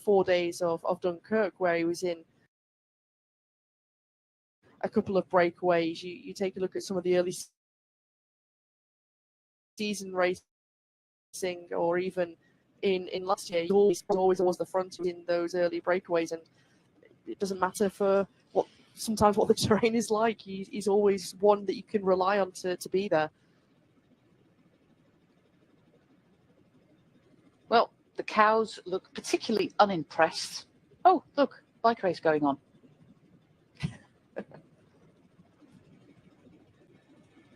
4 days of Dunkirk, where he was in a couple of breakaways. You take a look at some of the early season racing, or even in last year, he always was the front in those early breakaways, and it doesn't matter for sometimes what the terrain is like. He's always one that you can rely on to be there. Well, the cows look particularly unimpressed. Oh, look, bike race going on.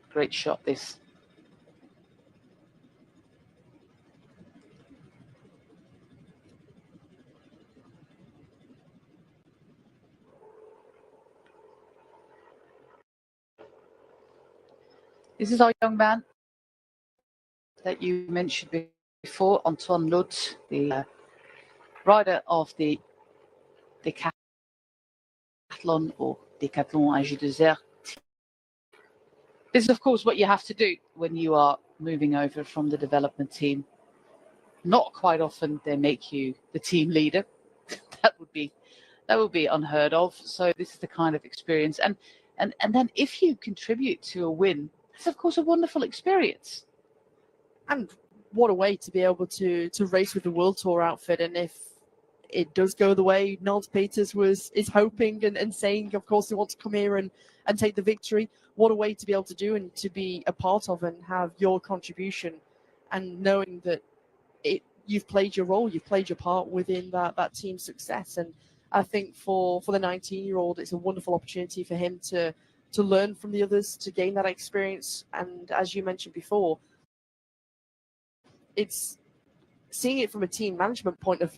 Great shot, this. This is our young man that you mentioned before, Antoine Lutz, the rider of the Decathlon or Decathlon AG2R. This is, of course, what you have to do when you are moving over from the development team. Not quite often they make you the team leader. that would be unheard of. So this is the kind of experience, and then if you contribute to a win, that's of course a wonderful experience. And what a way to be able to race with the World Tour outfit. And if it does go the way Nils Peters is hoping and saying, of course, they want to come here and take the victory, what a way to be able to do and to be a part of and have your contribution, and knowing that you've played your role, you've played your part within that team's success. And I think for the 19-year-old, it's a wonderful opportunity for him to learn from the others, to gain that experience. And as you mentioned before, it's seeing it from a team management point of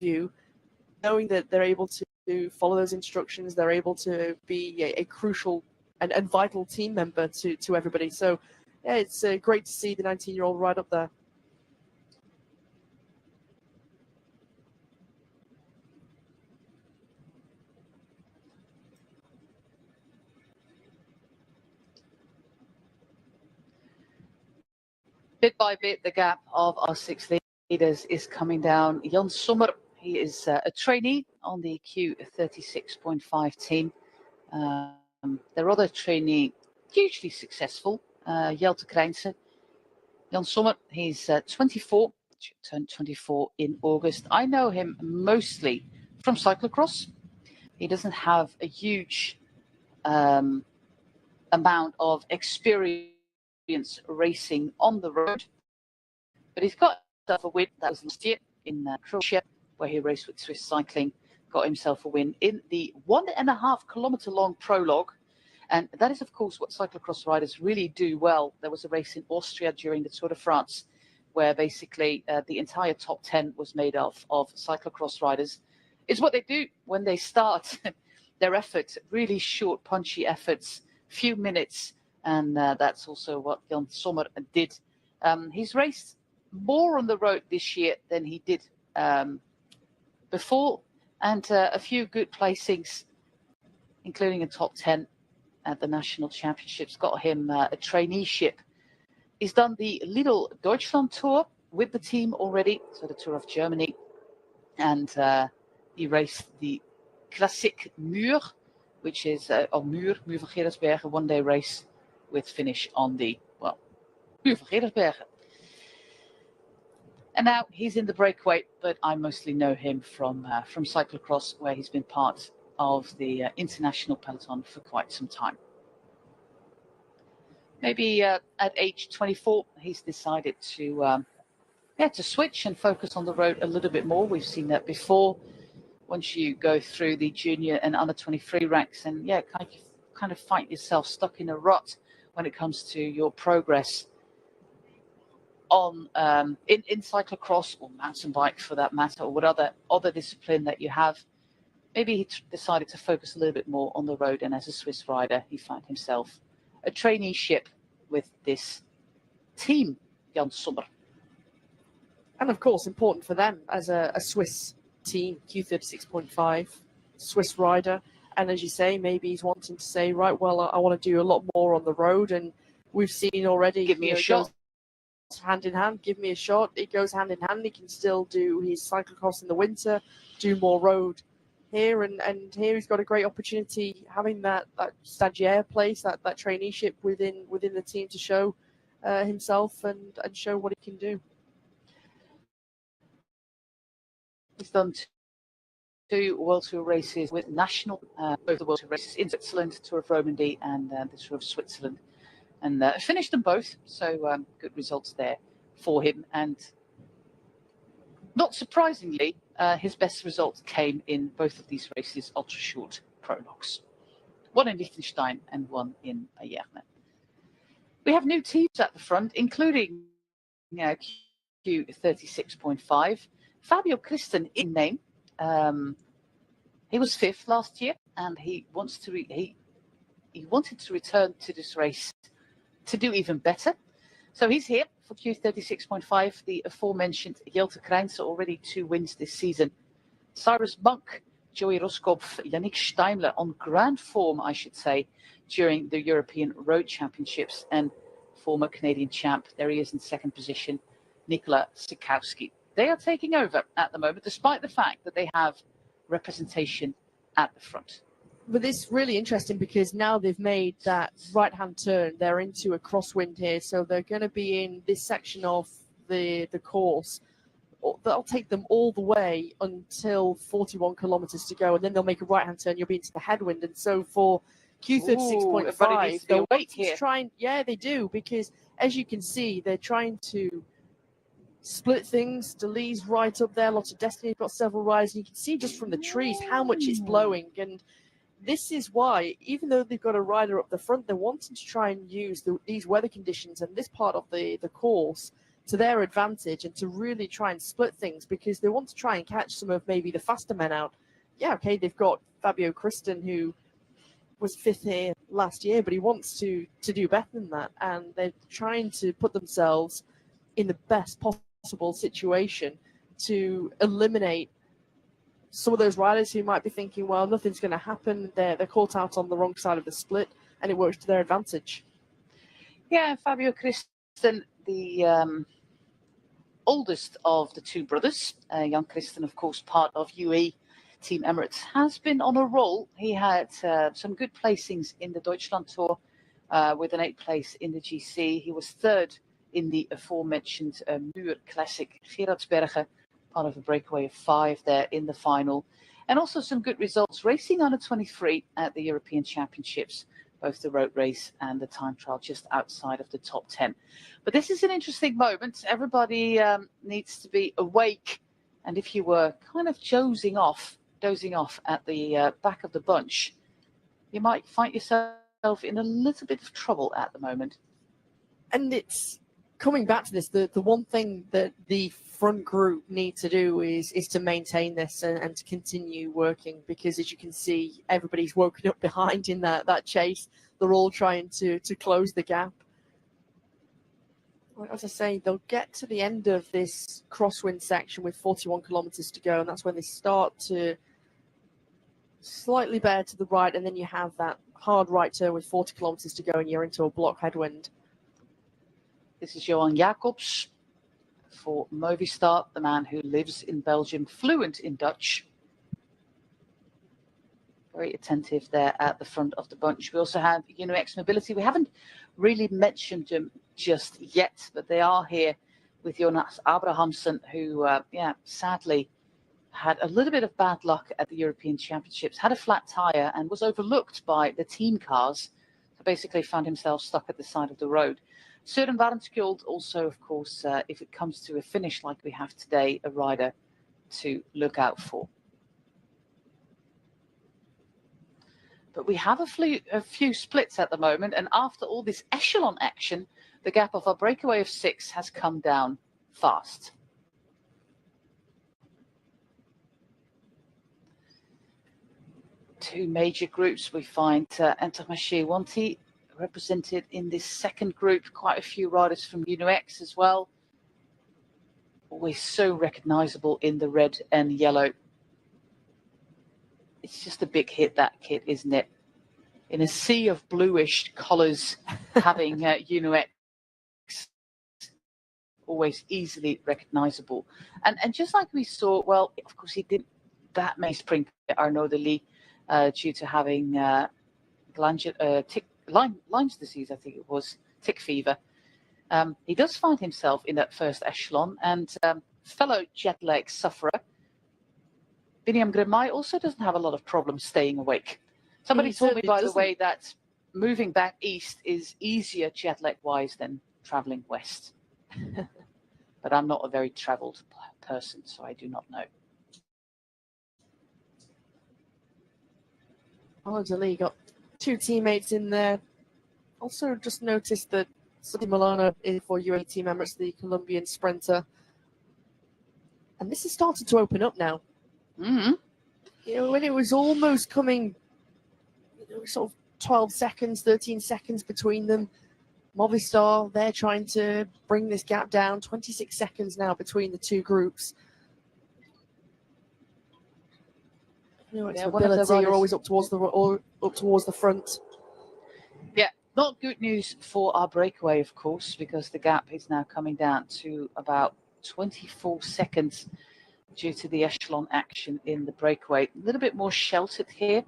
view, knowing that they're able to follow those instructions, they're able to be a crucial and vital team member to everybody. So yeah, it's great to see the 19-year-old right up there. Bit by bit, the gap of our 6 leaders is coming down. Jan Sommer, he is a trainee on the Q36.5 team. Their other trainee, hugely successful, Jelte Krijnse. Jan Sommer, he's 24, turned 24 in August. I know him mostly from cyclocross. He doesn't have a huge amount of experience racing on the road, but he's got himself a win. That was last year in Croatia, where he raced with Swiss Cycling, got himself a win in the 1.5 kilometer long prologue. And that is, of course, what cyclocross riders really do well. There was a race in Austria during the Tour de France where basically the entire top 10 was made of cyclocross riders. It's what they do when they start their efforts, really short, punchy efforts, few minutes. And that's also what Jan Sommer did. He's raced more on the road this year than he did before, and a few good placings, including a top 10 at the national championships, got him a traineeship. He's done the Lidl Deutschland Tour with the team already, so the Tour of Germany, and he raced the Classic Mur, which is Mur van Gerardsbergen, one-day race with finish on the, Mur van Gerardsbergen. And now he's in the breakaway, but I mostly know him from cyclocross, where he's been part of the international peloton for quite some time. Maybe at age 24, he's decided to switch and focus on the road a little bit more. We've seen that before. Once you go through the junior and under 23 ranks, and kind of find yourself stuck in a rut when it comes to your progress on in cyclocross or mountain bike for that matter, or what other discipline that you have. Maybe he decided to focus a little bit more on the road, and as a Swiss rider, he found himself a traineeship with this team, Jan Sommer. And of course, important for them as a Swiss team, Q36.5, Swiss rider. And as you say, maybe he's wanting to say, right, well, I want to do a lot more on the road. And we've seen already. Give me a shot. hand in hand. Give me a shot. It goes hand in hand. He can still do his cyclocross in the winter, do more road here, and here he's got a great opportunity having that stagiaire place, that traineeship within the team to show himself and show what he can do. He's done two World Tour races with national, both the World Tour races in Switzerland, Tour of Romandy and the Tour of Switzerland, and finished them both. So good results there for him. And not surprisingly, his best results came in both of these races, ultra short prologues. One in Liechtenstein and one in Girmay. We have new teams at the front, including Q36.5. Fabio Christen in name. He was fifth last year, and he wanted to return to this race to do even better. So he's here for Q36.5. The aforementioned Jelte Krijnse, already 2 wins this season. Cyrus Monk, Joey Roskopf, Yannick Steimler on grand form, I should say, during the European Road Championships, and former Canadian champ, there he is in second position, Nikola Sikowski. They are taking over at the moment, despite the fact that they have representation at the front. But it's really interesting because now they've made that right-hand turn. They're into a crosswind here, so they're going to be in this section of the course. That'll take them all the way until 41 kilometers to go, and then they'll make a right-hand turn. You'll be into the headwind, and so for Q36.5, they'll wait here. Yeah, they do, because as you can see, they're trying to split things. Delee's right up there. Lots of Destiny got several rides. And you can see just from the trees how much it's blowing. And this is why, even though they've got a rider up the front, they're wanting to try and use these weather conditions and this part of the course to their advantage and to really try and split things, because they want to try and catch some of maybe the faster men out. Yeah, okay, they've got Fabio Christen, who was fifth here last year, but he wants to do better than that. And they're trying to put themselves in the best possible situation to eliminate some of those riders who might be thinking, well, nothing's going to happen. They're caught out on the wrong side of the split, and it works to their advantage. Yeah, Fabio Christen, the oldest of the two brothers, young Christen, of course, part of UE Team Emirates, has been on a roll. He had some good placings in the Deutschland Tour with an 8th place in the GC. He was third in the aforementioned Muur Classic Gerardsbergen, part of a breakaway of 5 there in the final. And also some good results racing under 23 at the European Championships, both the road race and the time trial, just outside of the top 10. But this is an interesting moment. Everybody needs to be awake. And if you were kind of dozing off at the back of the bunch, you might find yourself in a little bit of trouble at the moment. And it's coming back to this, the one thing that the front group need to do is to maintain this and to continue working, because as you can see, everybody's woken up behind in that chase. They're all trying to close the gap. As I say, they'll get to the end of this crosswind section with 41 kilometers to go, and that's when they start to slightly bear to the right, and then you have that hard right turn with 40 kilometers to go, and you're into a block headwind. This is Johan Jacobs for Movistar, the man who lives in Belgium, fluent in Dutch. Very attentive there at the front of the bunch. We also have UNOX Mobility. We haven't really mentioned them just yet, but they are here with Jonas Abrahamsen, who, sadly had a little bit of bad luck at the European Championships, had a flat tire and was overlooked by the team cars. So basically found himself stuck at the side of the road. Søren Varenskjold also, of course, if it comes to a finish like we have today, a rider to look out for. But we have a few splits at the moment, and after all this echelon action, the gap of our breakaway of 6 has come down fast. Two major groups we find Intermarché Wanty represented in this second group, quite a few riders from UNOX as well. Always so recognizable in the red and yellow. It's just a big hit, that kit, isn't it? In a sea of bluish colours, having UNOX always easily recognizable. And just like we saw, well, of course, he didn't that many sprint Arnaud Delis due to having Lyme's disease, I think it was, tick fever. He does find himself in that first echelon, and fellow jet lag sufferer, Biniam Girmay, also doesn't have a lot of problems staying awake. Somebody told me, by the way, that moving back east is easier jet lag wise than traveling west. But I'm not a very traveled person, so I do not know. Delis got two teammates in there. Also just noticed that Sadi Milano is for UAE team members, the Colombian sprinter. And this has started to open up now. Mm-hmm. You know, when it was almost coming, sort of 12 seconds, 13 seconds between them, Movistar, they're trying to bring this gap down. 26 seconds now between the two groups. You know, it's mobility, you're always up towards the front. Yeah, not good news for our breakaway, of course, because the gap is now coming down to about 24 seconds due to the echelon action in the breakaway. A little bit more sheltered here.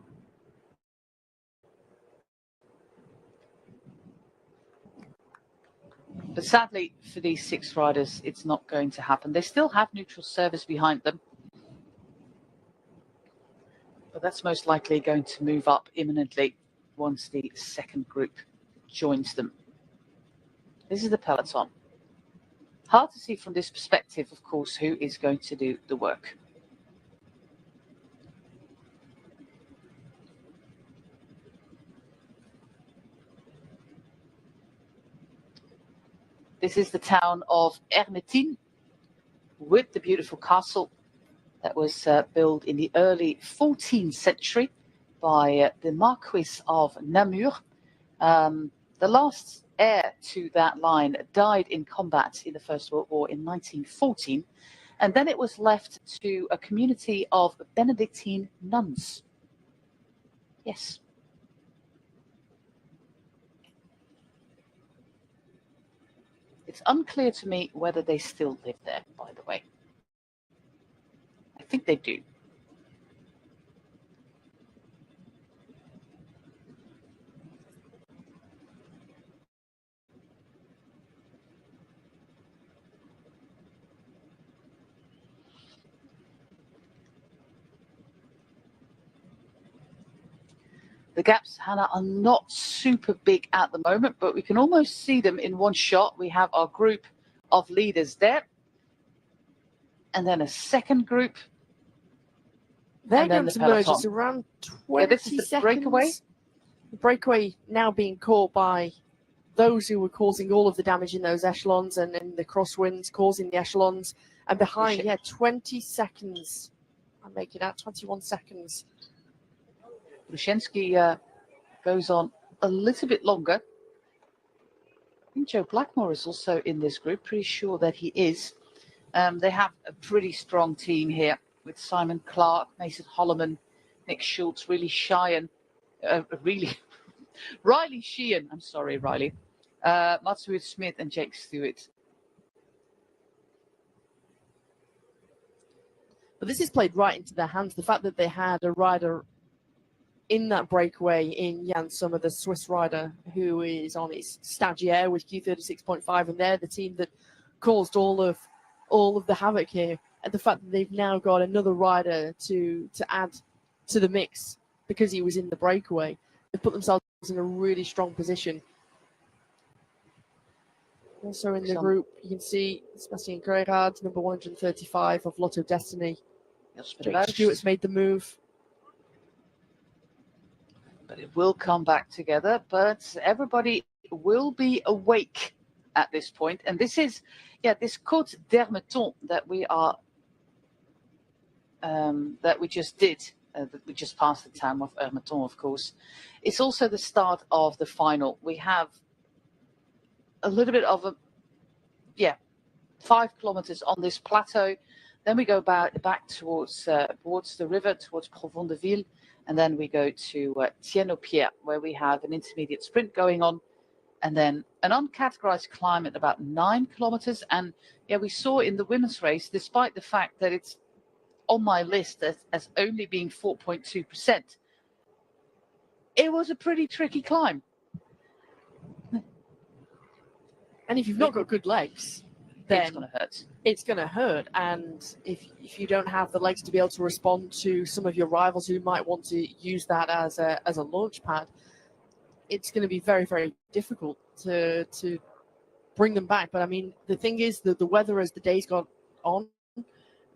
But sadly, for these six riders, it's not going to happen. They still have neutral service behind them. But that's most likely going to move up imminently once the second group joins them. This is the Peloton. Hard to see from this perspective, of course, who is going to do the work. This is the town of Hermétine with the beautiful castle that was built in the early 14th century by the Marquis of Namur. The last heir to that line died in combat in the First World War in 1914, and then it was left to a community of Benedictine nuns. Yes. It's unclear to me whether they still live there, by the way. I think they do. The gaps, Hannah, are not super big at the moment, but we can almost see them in one shot. We have our group of leaders there. And then a second group. They're going to merge. It's around 20 this is the seconds. breakaway. The breakaway now being caught by those who were causing all of the damage in those echelons and in the crosswinds, causing the echelons. And behind, 20 seconds. I'm making out 21 seconds. Brushenski goes on a little bit longer. I think Joe Blackmore is also in this group. Pretty sure that he is. They have a pretty strong team here with Simon Clark, Mason Holloman, Nick Schultz, Riley Sheehan. I'm sorry, Riley. Matsuo Smith and Jake Stewart. But this is played right into their hands. The fact that they had a rider in that breakaway in Jan Sommer, the Swiss rider, who is on his stagiaire with Q36.5, and they're the team that caused all of the havoc here. And the fact that they've now got another rider to add to the mix because he was in the breakaway, they've put themselves in a really strong position. Also in the group, you can see Sebastian Gerard, number 135 of Lotto Destiny. Jake Stewart's made the move. But it will come back together. But everybody will be awake at this point. And this is, this Côte d'Hermeton that we are, that we just did, that we just passed the town of Hermeton, of course. It's also the start of the final. We have a little bit of 5 kilometers on this plateau. Then we go back towards the river, towards Provence-de-Ville. And then we go to Thienne-au-Pierre, where we have an intermediate sprint going on. and then an uncategorized climb at about 9 kilometers. And yeah, we saw in the women's race, despite the fact that it's on my list as only being 4.2%, it was a pretty tricky climb. And if you've not got good legs, then it's going to hurt. It's going to hurt. And if you don't have the legs to be able to respond to some of your rivals who might want to use that as a launch pad, it's going to be very, very difficult to bring them back. But I mean, the thing is that the weather, as the days got on,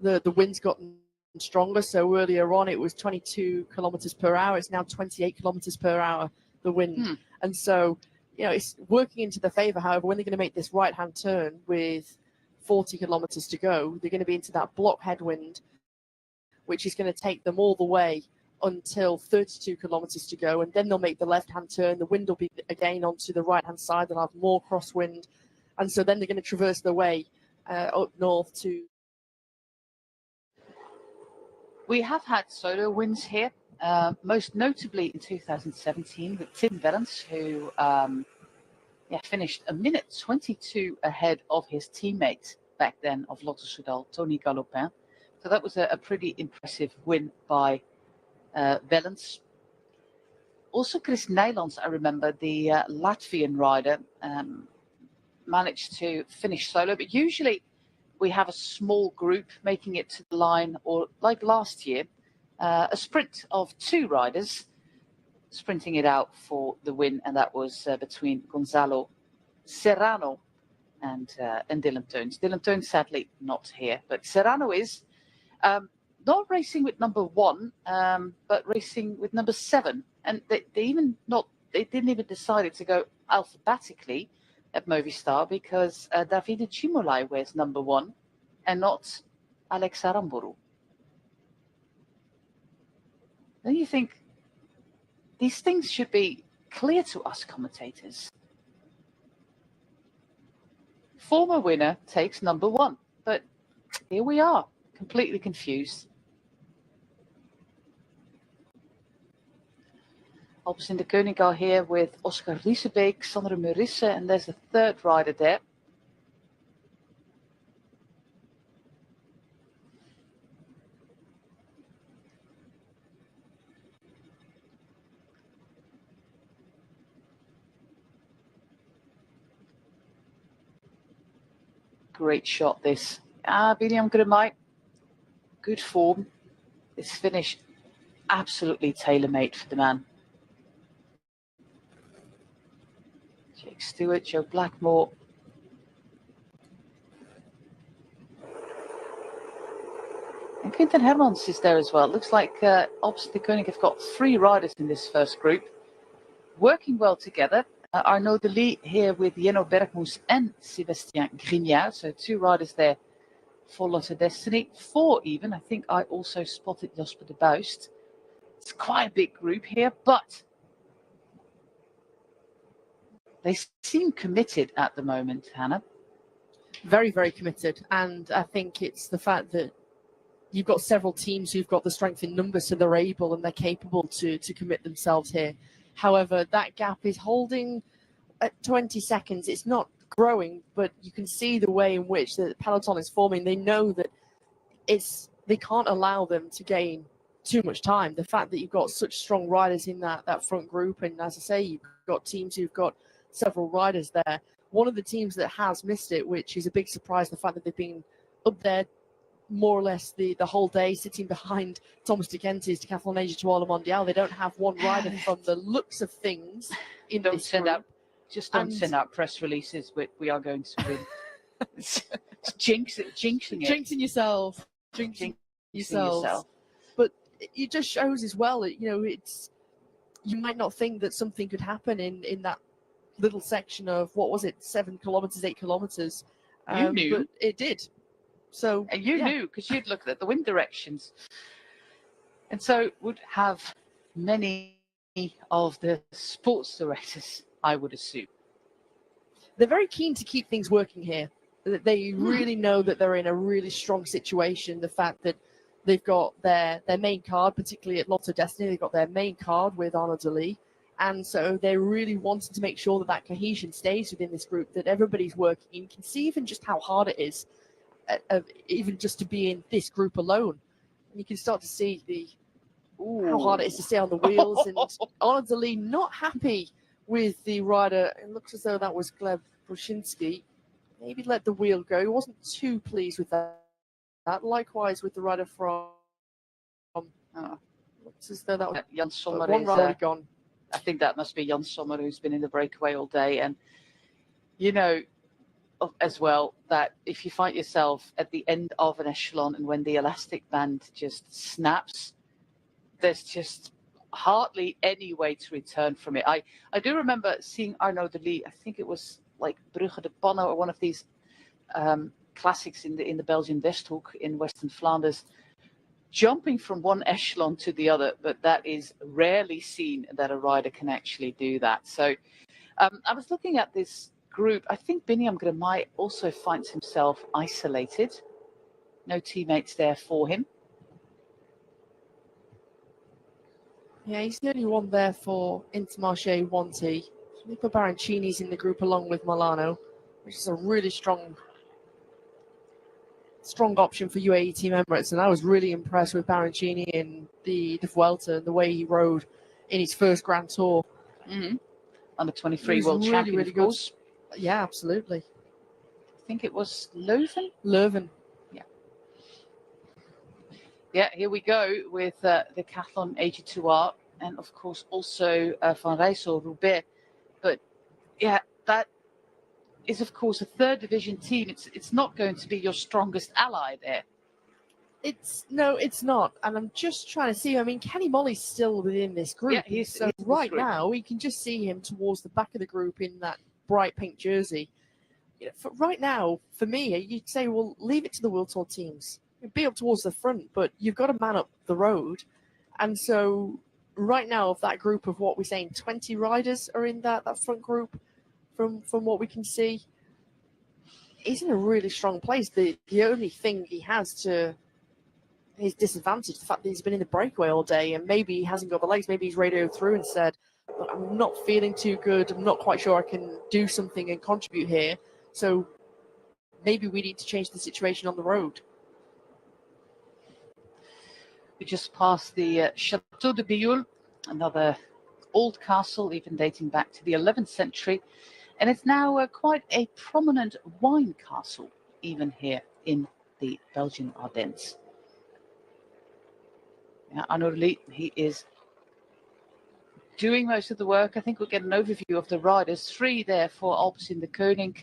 the wind's gotten stronger. So earlier on, it was 22 kilometers per hour. It's now 28 kilometers per hour, the wind. And so, you know, it's working into the favor. However, when they're going to make this right-hand turn with 40 kilometers to go, they're going to be into that block headwind, which is going to take them all the way until 32 kilometers to go. And then they'll make the left-hand turn. The wind will be again onto the right-hand side. They'll have more crosswind. And so then they're going to traverse their way up north to... We have had solo wins here. Most notably in 2017 with Tim Wellens, who finished a minute 22 ahead of his teammate back then of Lotto Soudal, Tony Galopin. So that was a pretty impressive win by Wellens. Also Chris Nijlands, I remember, the Latvian rider, managed to finish solo, but usually we have a small group making it to the line, or like last year, a sprint of 2 riders sprinting it out for the win, and that was between Gonzalo Serrano and Dylan Teuns. Dylan Teuns sadly not here, but Serrano is not racing with number 1, but racing with number 7, and they didn't even decide to go alphabetically at Movistar, because Davide Cimolai wears number 1 and not Alex Aramburu. Then you think these things should be clear to us commentators. Former winner takes number 1, but here we are, completely confused. Alpes in de Koningal here with Oscar Riesebeek, Sandra Murisse, and there's a 3rd rider there. Great shot this. William Girmay, good form. This finish absolutely tailor-made for the man. Jake Stewart, Joe Blackmore. And Quinten Hermans is there as well. Looks like Alpes de Koning have got 3 riders in this first group, working well together. Arnaud Delis here with Jenno Bergmoes and Sébastien Grignard. So 2 riders there for Lotto Destiny. 4 even. I think I also spotted Jasper de Buist. It's quite a big group here, but they seem committed at the moment, Hannah. Very, very committed. And I think it's the fact that you've got several teams who've got the strength in numbers, so they're able and they're capable to commit themselves here. However, that gap is holding at 20 seconds. It's not growing, but you can see the way in which the Peloton is forming. They know that they can't allow them to gain too much time. The fact that you've got such strong riders in that front group, and as I say, you've got teams who've got several riders there. One of the teams that has missed it, which is a big surprise, the fact that they've been up there more or less the whole day, sitting behind Thomas de Kentis, Decathlon Asia Toile Mondial. They don't have one rider from the looks of things in this group. Don't send out press releases with "we are going to win." It's jinxing it. Jinxing yourself. Jinxing yourself. But it just shows as well, you know, you might not think that something could happen in that little section of, what was it, 7 kilometers, 8 kilometers. You knew. But it did. So, and you knew, because you'd looked at the wind directions. And so would have many of the sports directors, I would assume. They're very keen to keep things working here. They really know that they're in a really strong situation. The fact that they've got their main card, particularly at Lotto Destiny, they've got their main card with Arnaud Delis. And so they're really wanting to make sure that that cohesion stays within this group, that everybody's working. You can see even just how hard it is, even just to be in this group alone. And you can start to see how hard it is to stay on the wheels. And honestly, not happy with the rider. It looks as though that was Gleb Brushinsky. Maybe let the wheel go. He wasn't too pleased with that. Likewise with the rider from... looks as though that was Jan Sommer one rider gone. I think that must be Jan Sommer, who's been in the breakaway all day. And, you know, as well, that if you find yourself at the end of an echelon and when the elastic band just snaps, there's just hardly any way to return from it. I do remember seeing Arnaud de Lee, I think it was like Brugge de Panne or one of these classics in the Belgian Westhoek in Western Flanders, jumping from one echelon to the other, but that is rarely seen that a rider can actually do that. So I was looking at this group. I think Birnam also finds himself isolated. No teammates there for him. Yeah, he's the only one there for Intermarché 1T. Filippo Baroncini's in the group along with Milano, which is a really strong option for UAE Team Emirates, and I was really impressed with Baroncini in the Vuelta and the way he rode in his first Grand Tour. Under 23 world champion, of course. Yeah, absolutely. I think it was Leuven. Leuven. Yeah, here we go with the Decathlon AG2R, and of course also Van Rijssel Roubaix. But yeah, that is of course a third division team. It's not going to be your strongest ally there. It's not, and I'm just trying to see. I mean, Kenny Molly's still within this group. Yeah, he's right now. We can just see him towards the back of the group in that bright pink jersey. You know, right now, for me, you'd say, well, leave it to the World Tour teams. Be up towards the front, but you've got to man up the road. And so right now, of that group of what we're saying, 20 riders are in that front group from what we can see. He's in a really strong place. The only thing he has to his disadvantage, the fact that he's been in the breakaway all day and maybe he hasn't got the legs, maybe he's radioed through and said, look, I'm not feeling too good, I'm not quite sure I can do something and contribute here, so maybe we need to change the situation on the road. We just passed the Chateau de Bioul, another old castle, even dating back to the 11th century. And it's now quite a prominent wine castle, even here in the Belgian Ardennes. Yeah, Arnaud de Lee, he is doing most of the work. I think we'll get an overview of the riders. 3 there for Alpecin de Koning.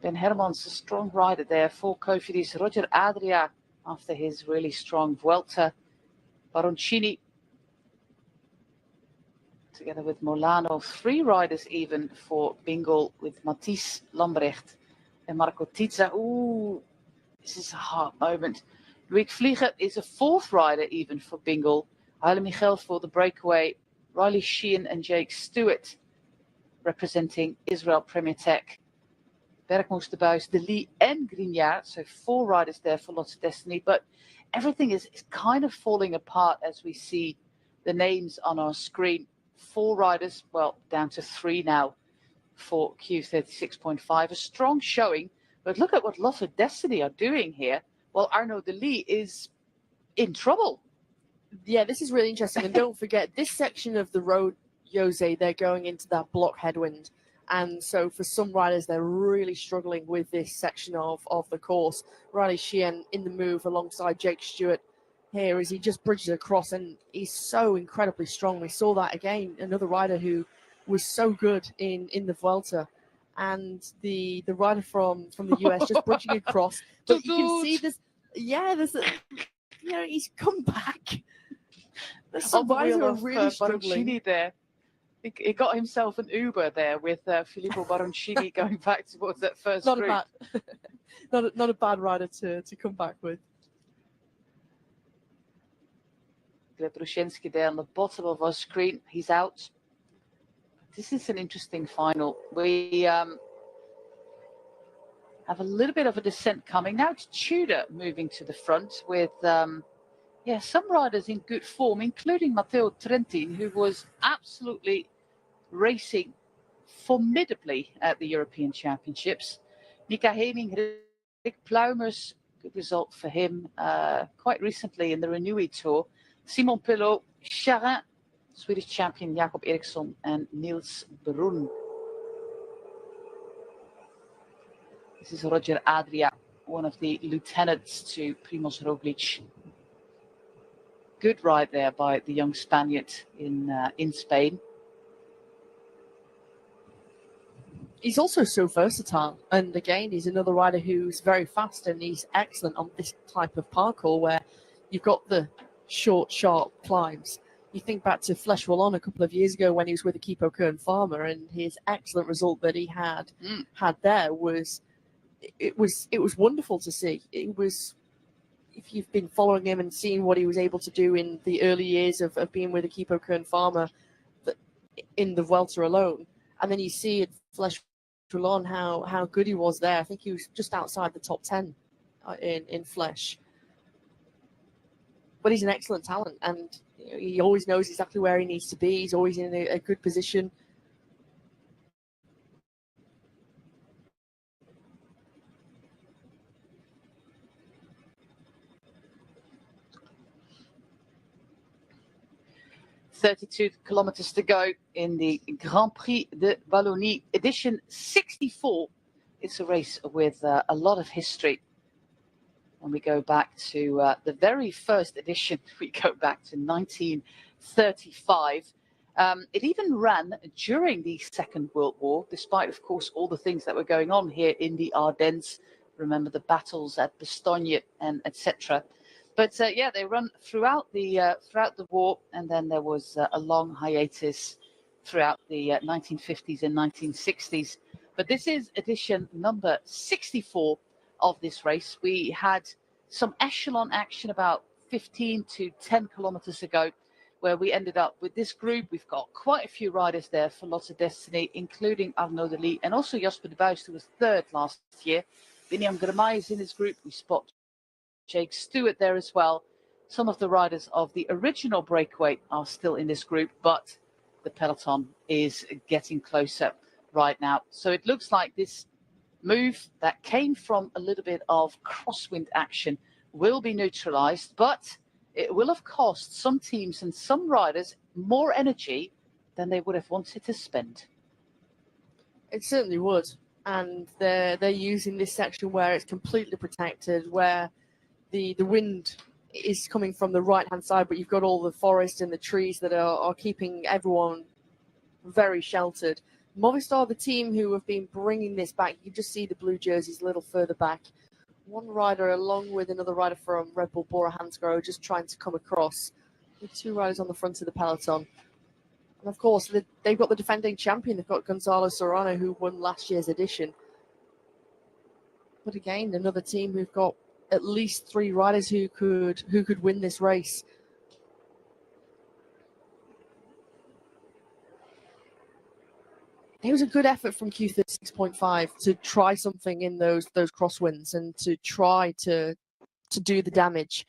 Ben Hermans, a strong rider there for Cofidis. Roger Adria, after his really strong Vuelta. Baroncini, together with Molano. 3 riders even for Bingle with Matisse Lambrecht and Marco Tizza. Ooh, this is a hard moment. Loïc Vliegen is a 4th rider even for Bingle. Haile Michel for the breakaway. Riley Sheehan and Jake Stewart representing Israel Premier Tech. Bergmoes, De Buys, De Lee and Grignard. So 4 riders there for Lotto Destiny. But everything is kind of falling apart as we see the names on our screen. 4 riders, well, down to 3 now for Q36.5. A strong showing. But look at what Lotto Destiny are doing here. Well, Arnaud de Lee is in trouble. Yeah, this is really interesting. And don't forget, this section of the road, Jose, they're going into that block headwind. And so for some riders, they're really struggling with this section of the course. Riley Sheehan in the move alongside Jake Stewart here as he just bridges across. And he's so incredibly strong. We saw that again, another rider who was so good in the Vuelta. And the rider from the US just bridging across. But you can see this, he's come back. There's some riders who are really struggling there. He got himself an Uber there with Filippo Baroncini going back towards that first group. Not a bad rider to come back with. Gleb Brushinsky there on the bottom of our screen. He's out. This is an interesting final. We have a little bit of a descent coming. Now it's Tudor moving to the front with Yeah, some riders in good form, including Matteo Trentin, who was absolutely racing formidably at the European Championships. Mika Heming, Rick Pluimers, good result for him quite recently in the Reunites Tour. Simon Pelot, Charin, Swedish champion Jakob Eriksson, and Niels Brun. This is Roger Adria, one of the lieutenants to Primoz Roglic. Good ride there by the young Spaniard in Spain. He's also so versatile, and again, he's another rider who's very fast, and he's excellent on this type of parkour where you've got the short, sharp climbs. You think back to Flèche Wallonne a couple of years ago when he was with the Keepo Kern Farmer, and his excellent result that he had there was wonderful to see. It was, if you've been following him and seeing what he was able to do in the early years of being with the Keepo Kern Farmer in the Vuelta alone, and then you see at Flèche Wallonne how good he was there. I think he was just outside the top 10 in Flèche. But he's an excellent talent, and he always knows exactly where he needs to be. He's always in a good position. "32 kilometers to go in the Grand Prix de Wallonie, edition 64. It's a race with a lot of history. When we go back to the very first edition, we go back to 1935. It even ran during the Second World War, despite, of course, all the things that were going on here in the Ardennes. Remember the battles at Bastogne and etc. But yeah, they run throughout the war, and then there was a long hiatus throughout the 1950s and 1960s. But this is edition number 64 of this race. We had some echelon action about 15 to 10 kilometers ago, where we ended up with this group. We've got quite a few riders there for Lots of Destiny, including Arnaud Delis and also Jasper de Buist, who was third last year. Biniam Girmay is in this group. We spot Jake Stewart there as well. Some of the riders of the original Breakaway are still in this group, but the Peloton is getting closer right now. So it looks like this move that came from a little bit of crosswind action will be neutralized, but it will have cost some teams and some riders more energy than they would have wanted to spend. It certainly would. And they're using this section where it's completely protected, where the wind is coming from the right-hand side, but you've got all the forest and the trees that are keeping everyone very sheltered. Movistar, the team who have been bringing this back, you just see the blue jerseys a little further back. One rider along with another rider from Red Bull Bora Hansgrohe just trying to come across, with two riders on the front of the peloton. And of course, they've got the defending champion. They've got Gonzalo Serrano, who won last year's edition. But again, another team who've got at least three riders who could win this race. It was a good effort from Q36.5 to try something in those crosswinds and to try to do the damage.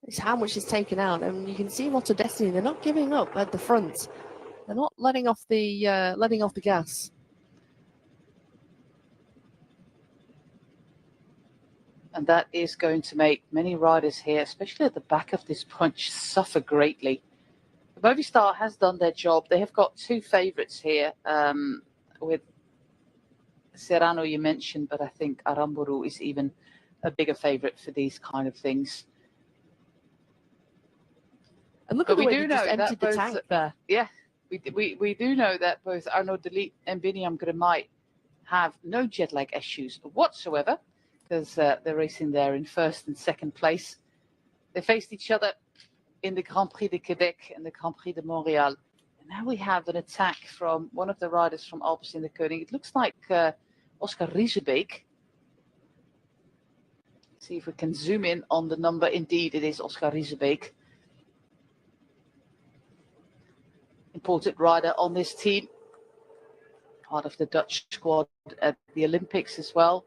It's how much is taken out, and you can see Lotto Destiny. They're not giving up at the front. They're not letting off the gas. And that is going to make many riders here, especially at the back of this bunch, suffer greatly. Movistar has done their job. They have got two favourites here, with Serrano you mentioned, but I think Aramburu is even a bigger favourite for these kind of things. And look at the way they just emptied the tank there. Yeah, we do know that both Arnaud Delis and Biniam Girmay have no jet lag issues whatsoever, because they're racing there in first and second place. They faced each other in the Grand Prix de Quebec and the Grand Prix de Montréal. And now we have an attack from one of the riders from Alpes in the Koning. It looks like Oscar Riesebeek. See if we can zoom in on the number. Indeed, it is Oscar Riesebeek. Important rider on this team. Part of the Dutch squad at the Olympics as well,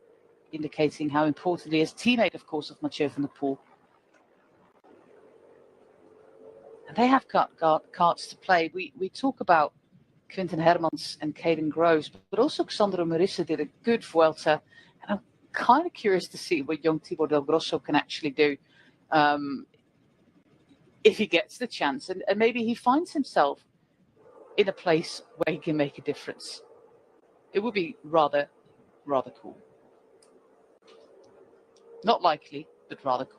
indicating how important he is. Teammate, of course, of Mathieu van der Poel. And they have cards to play. We talk about Quinten Hermans and Caden Groves, but also Xandro Marissa did a good Vuelta. And I'm kind of curious to see what young Tibor Del Grosso can actually do if he gets the chance. And maybe he finds himself in a place where he can make a difference. It would be rather cool. Not likely, but rather cool.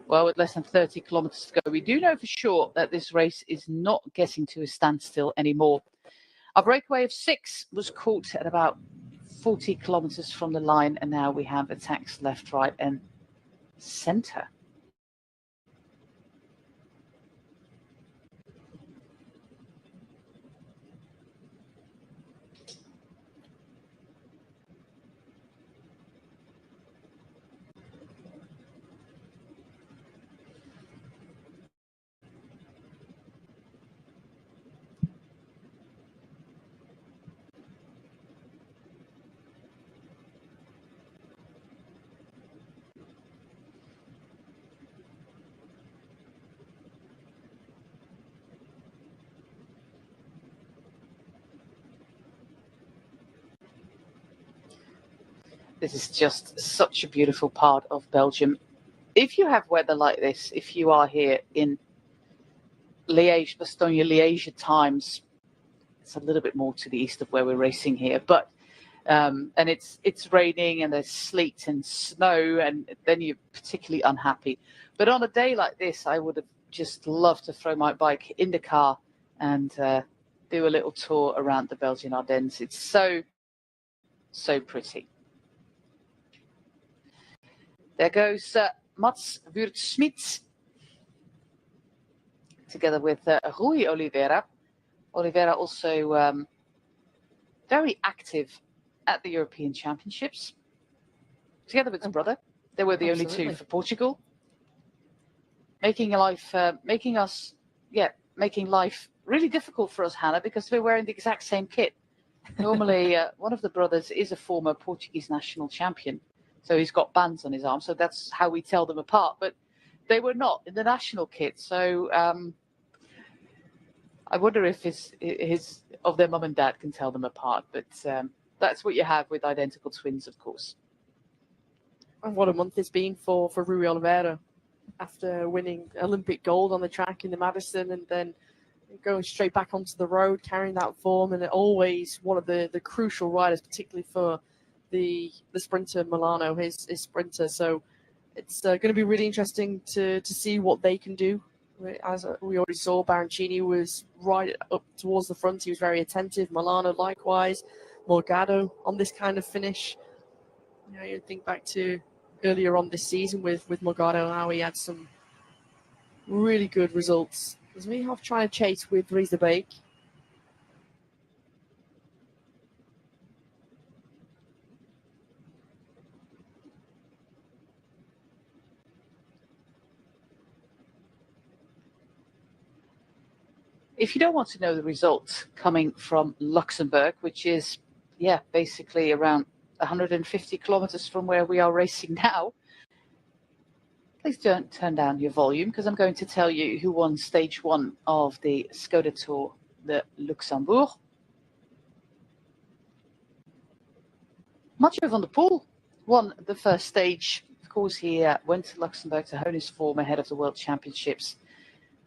Well, with less than 30 kilometers to go, we do know for sure that this race is not getting to a standstill anymore. Our breakaway of 6 was caught at about 40 kilometers from the line, and now we have attacks left, right, and center. This is just such a beautiful part of Belgium. If you have weather like this, if you are here in Liège, Bastogne, Liège at times, it's a little bit more to the east of where we're racing here, but and it's raining and there's sleet and snow, and then you're particularly unhappy. But on a day like this, I would have just loved to throw my bike in the car and do a little tour around the Belgian Ardennes. It's so pretty. There goes Mats Wurtsmit together with Rui Oliveira. Oliveira also very active at the European Championships, together with his brother. They were the only two for Portugal, making life really difficult for us, Hannah, because we're wearing the exact same kit. Normally, one of the brothers is a former Portuguese national champion, so he's got bands on his arm, so that's how we tell them apart. But they were not in the national kit, so I wonder if his of their mum and dad can tell them apart. But that's what you have with identical twins, of course. And what a month it's been for Rui Oliveira, after winning Olympic gold on the track in the Madison and then going straight back onto the road, carrying that form, and always one of the crucial riders, particularly for the sprinter Milano, his sprinter. So it's going to be really interesting to see what they can do. As we already saw, Baroncini was right up towards the front. He was very attentive. Milano likewise. Morgado on this kind of finish. You know, you think back to earlier on this season with Morgado, how he had some really good results. As we have trying to chase with Riesebeek. If you don't want to know the result coming from Luxembourg, which is, basically around 150 kilometers from where we are racing now, please don't turn down your volume, because I'm going to tell you who won stage 1 of the Skoda Tour de Luxembourg. Mathieu van der Poel won the first stage. Of course, he went to Luxembourg to hone his form ahead of the World Championships.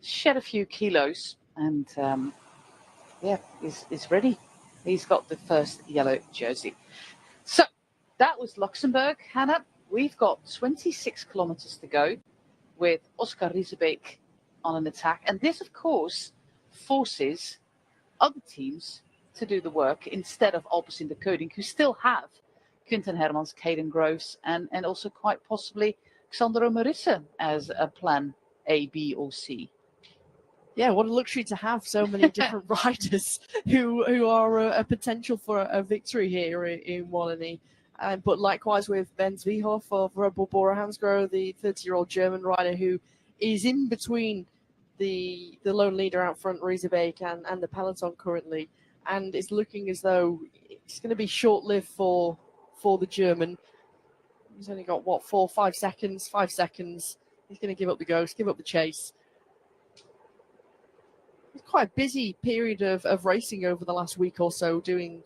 Shed a few kilos and, is ready. He's got the first yellow jersey. So that was Luxembourg, Hannah. We've got 26 kilometers to go with Oscar Riesebeek on an attack. And this, of course, forces other teams to do the work instead of Alpecin de Koning, who still have Quinten Hermans, Caden Groves, and also quite possibly Xandro Marissa as a plan A, B, or C. Yeah, what a luxury to have so many different riders who are a potential for a victory here in Wallonie. But likewise with Ben Zwiehoff of Red Bull Bora Hansgrohe, the 30-year-old German rider who is in between the lone leader out front, Riesebeek, and the Peloton currently, and it's looking as though it's going to be short-lived for the German. He's only got, what, 4 or 5 seconds? 5 seconds. He's going to give up the ghost, give up the chase. It's quite a busy period of racing over the last week or so, doing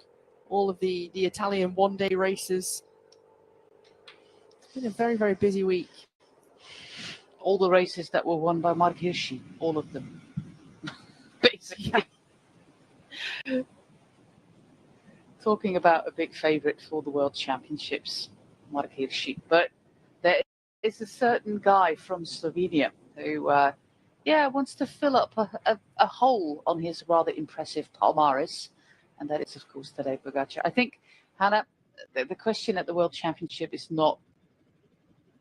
all of the Italian one-day races. It's been a very, very busy week. All the races that were won by Mark Hirschi, all of them. Basically. Yeah. Talking about a big favourite for the World Championships, Mark Hirschi. But there is a certain guy from Slovenia who, wants to fill up a hole on his rather impressive palmares. And that is, of course, Tadej Pogačar. I think, Hannah, the question at the World Championship is not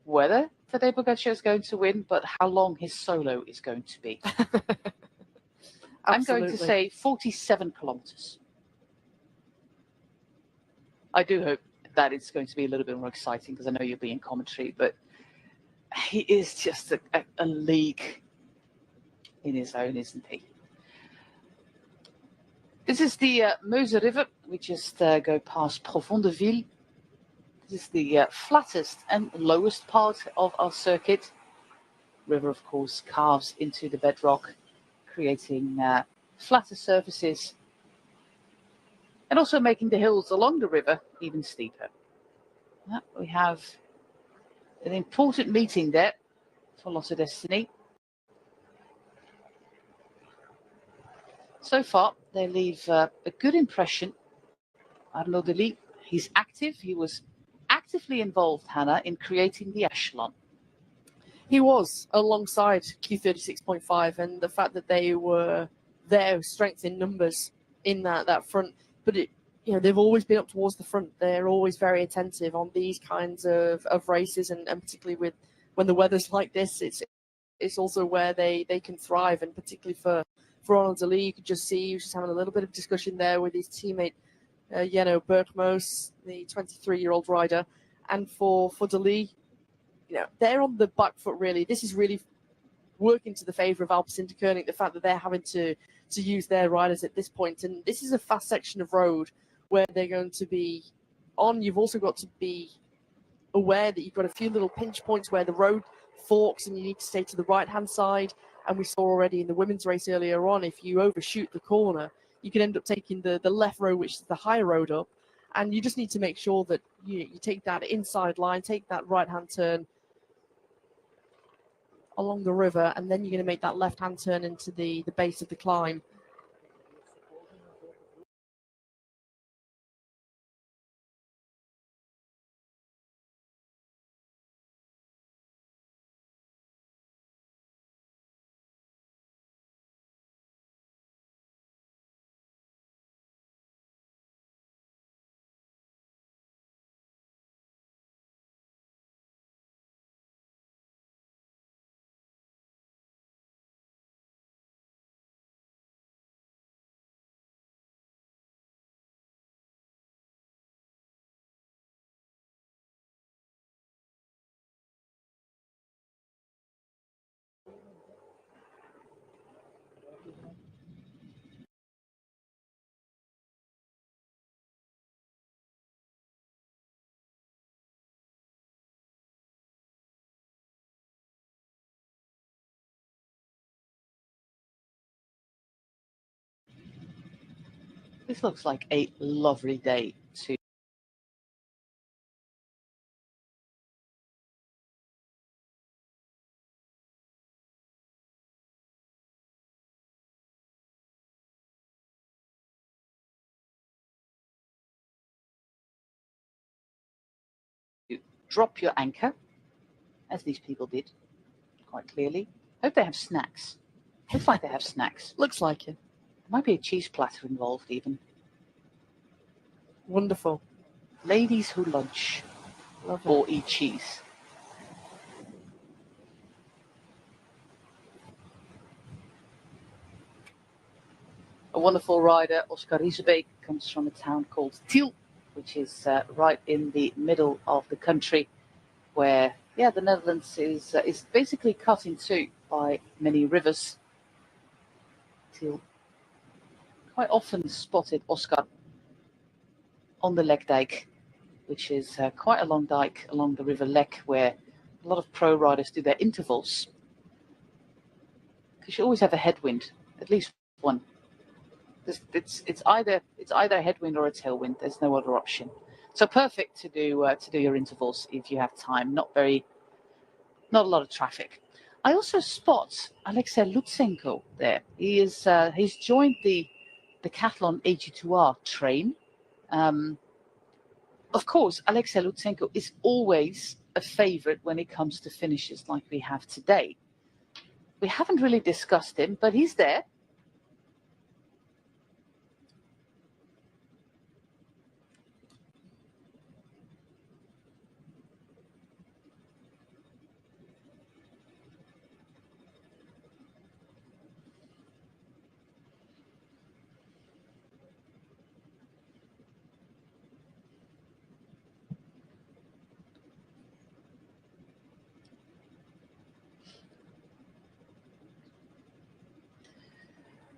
whether Tadej Pogačar is going to win, but how long his solo is going to be. I'm going to say 47 kilometers. I do hope that it's going to be a little bit more exciting because I know you'll be in commentary, but he is just a league in his own, isn't he? This is the Meuse River. We just go past Profondeville. This is the flattest and lowest part of our circuit. River, of course, carves into the bedrock, creating flatter surfaces and also making the hills along the river even steeper. We have an important meeting there for Lotto Destiny. So far, they leave a good impression. Arnaud Delis, he's active. He was actively involved, Hannah, in creating the Echelon. He was, alongside Q36.5, and the fact that they were their strength in numbers in that front. But they've always been up towards the front. They're always very attentive on these kinds of races, and particularly when the weather's like this, it's also where they can thrive. And particularly for Arnaud Delis, you could just see he was just having a little bit of discussion there with his teammate Jenno Bergmoos, the 23-year-old rider. And for Delis, they're on the back foot, really. This is really working to the favour of Alpecin-Deceuninck, the fact that they're having to use their riders at this point. And this is a fast section of road where they're going to be on. You've also got to be aware that you've got a few little pinch points where the road forks and you need to stay to the right-hand side. And we saw already in the women's race earlier on, if you overshoot the corner, you can end up taking the left road, which is the higher road up. And you just need to make sure that you take that inside line, take that right-hand turn along the river, and then you're going to make that left-hand turn into the base of the climb. This looks like a lovely day to drop your anchor, as these people did, quite clearly. Hope they have snacks. Looks like they have snacks. Looks like it. There might be a cheese platter involved even. Wonderful. Ladies who lunch or eat cheese. A wonderful rider, Oscar Riesebeek, comes from a town called Tiel, which is right in the middle of the country, where the Netherlands is basically cut in two by many rivers. you'll quite often spotted Oscar on the Lekdijk, which is quite a long dike along the River Lek, where a lot of pro riders do their intervals. Because you always have a headwind, at least one. It's either a headwind or a tailwind. There's no other option. So perfect to do your intervals if you have time. Not a lot of traffic. I also spot Alexei Lutsenko there. He's joined the Decathlon AG2R train. Of course, Alexei Lutsenko is always a favorite when it comes to finishes like we have today. We haven't really discussed him, but he's there.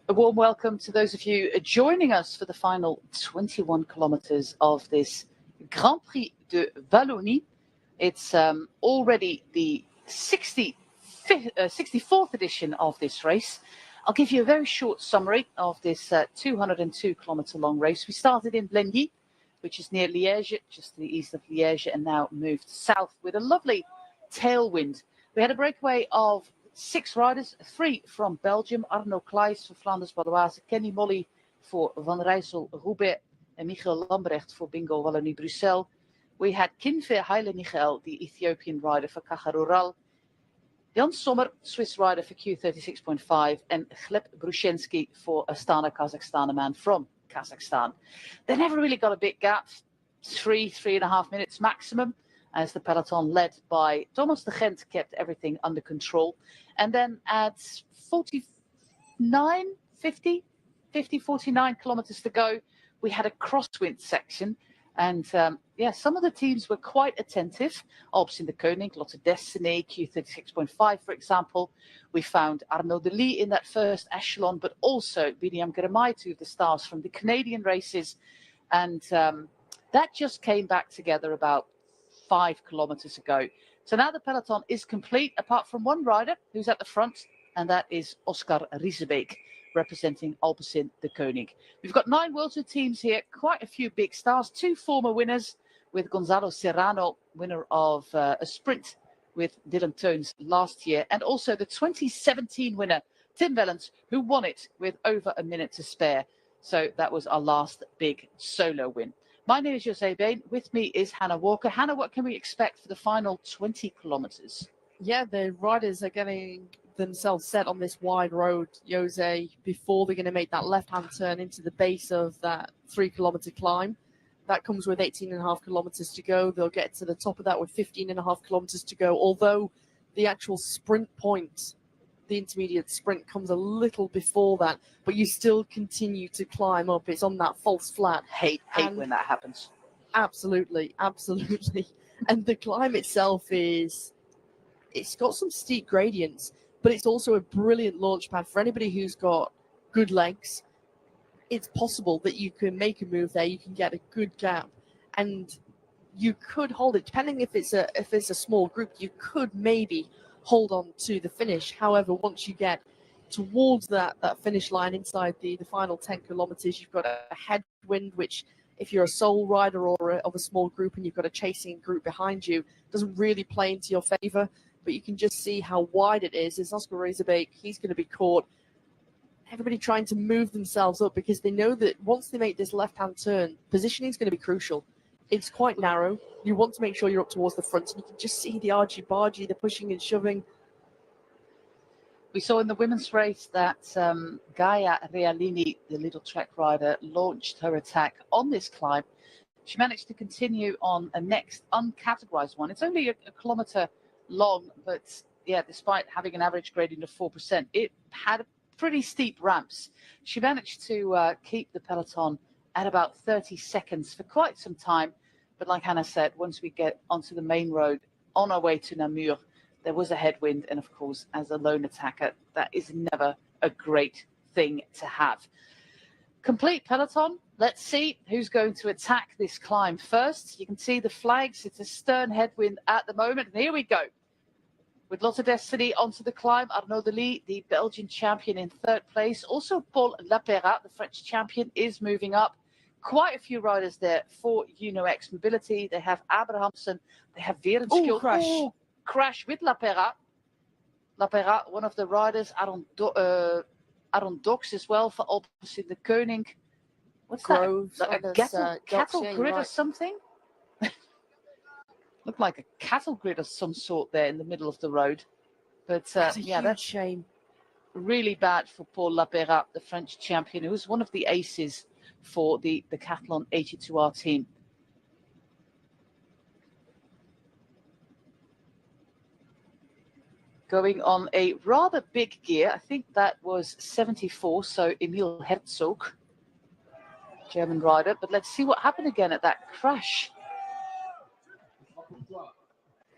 A warm welcome to those of you joining us for the final 21 kilometers of this Grand Prix de Wallonie. It's already the 64th edition of this race. I'll give you a very short summary of this 202 kilometer long race. We started in Blendy, which is near Liège, just to the east of Liège, and now moved south with a lovely tailwind. We had a breakaway of 6 riders, 3 from Belgium, Arno Kleijs for Flanders Baloise, Kenny Molly for Van Rijssel Roubaix, and Michael Lambrecht for Bingo Wallonie Bruxelles. We had Kinve Haile Michael, the Ethiopian rider for Caja Rural, Jan Sommer, Swiss rider for Q36.5, and Gleb Brushenski for Astana, Kazakhstan, a man from Kazakhstan. They never really got a big gap, 3.5 minutes maximum, as the peloton led by Thomas de Gent kept everything under control. And then at 49 kilometers to go, we had a crosswind section. And some of the teams were quite attentive. Alps in the Koning, Lotte Destiny, Q36.5, for example. We found Arnaud Delis in that first echelon, but also William Girmay, 2 of the stars from the Canadian races. And that just came back together about 5 kilometers ago. So now the peloton is complete, apart from one rider who's at the front, and that is Oscar Riesebeek, representing Alpecin de Koning. We've got 9 World Tour teams here, quite a few big stars, 2 former winners, with Gonzalo Serrano, winner of a sprint with Dylan Teuns last year, and also the 2017 winner, Tim Wellens, who won it with over a minute to spare. So that was our last big solo win. My name is Jose Bain. With me is Hannah Walker. Hannah, what can we expect for the final 20 kilometers? Yeah, the riders are getting themselves set on this wide road, Jose, before they're going to make that left-hand turn into the base of that 3-kilometer climb. That comes with 18.5 kilometers to go. They'll get to the top of that with 15.5 kilometers to go, although the actual sprint point, the intermediate sprint, comes a little before that, but you still continue to climb up. It's on that false flat. Hate when that happens. Absolutely. And the climb itself it's got some steep gradients, but it's also a brilliant launch pad for anybody who's got good legs. It's possible that you can make a move there, you can get a good gap, and you could hold it, depending if it's a small group, you could maybe hold on to the finish. However, once you get towards that finish line inside the final 10 kilometers, you've got a headwind, which if you're a sole rider or of a small group and you've got a chasing group behind you, doesn't really play into your favor. But you can just see how wide it is. It's Oscar Riesebeek. He's going to be caught. Everybody trying to move themselves up because they know that once they make this left-hand turn, positioning is going to be crucial. It's quite narrow. You want to make sure you're up towards the front, and you can just see the argy-bargy, the pushing and shoving. We saw in the women's race that Gaia Realini, the little trek rider, launched her attack on this climb. She managed to continue on a next uncategorized one. It's only a kilometer long, but yeah, despite having an average gradient of 4%, it had pretty steep ramps. She managed to keep the peloton at about 30 seconds for quite some time. But like Hannah said, once we get onto the main road on our way to Namur, there was a headwind. And of course, as a lone attacker, that is never a great thing to have. Complete peloton. Let's see who's going to attack this climb first. You can see the flags. It's a stern headwind at the moment. And here we go. With lots of destiny onto the climb, Arnaud Delis, the Belgian champion, in third place. Also, Paul Lapera, the French champion, is moving up. Quite a few riders there for UNOX Mobility. They have Abrahamsen, they have Werenskill. Crash. Crash with Lapera. Lapera, one of the riders, Aaron Dox as well for opposite the Koning. What's Groves that? Like a cattle grid or something? Looked like a cattle grid of some sort there in the middle of the road. But that's a yeah, huge that's shame. really bad for Paul Lapera, the French champion, who was one of the aces for the Decathlon 82R team. Going on a rather big gear, I think that was 74, so Emil Herzog, German rider. But let's see what happened again at that crash.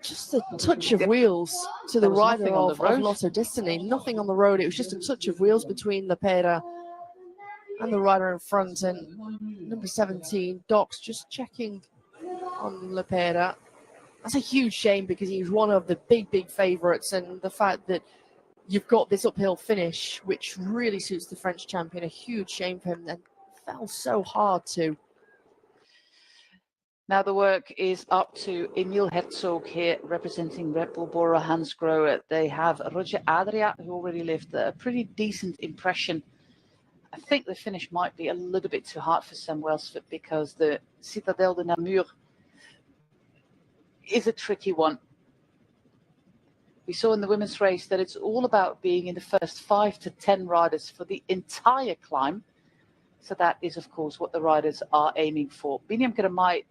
Just a touch of wheels to the rider of Lotto Destiny. Nothing on the road. It was just a touch of wheels between Lapera and the rider in front. And number 17, Dox, just checking on Lapera. That's a huge shame because he's one of the big favourites. And the fact that you've got this uphill finish, which really suits the French champion, a huge shame for him. And fell so hard too. Now the work is up to Emil Herzog here, representing Red Bull Bora Hansgrohe. They have Roger Adria, who already left a pretty decent impression. I think the finish might be a little bit too hard for Sam Welsford because the Citadel de Namur is a tricky one. We saw in the women's race that it's all about being in the first 5 to 10 riders for the entire climb. So that is, of course, what the riders are aiming for. Binyam Girmay,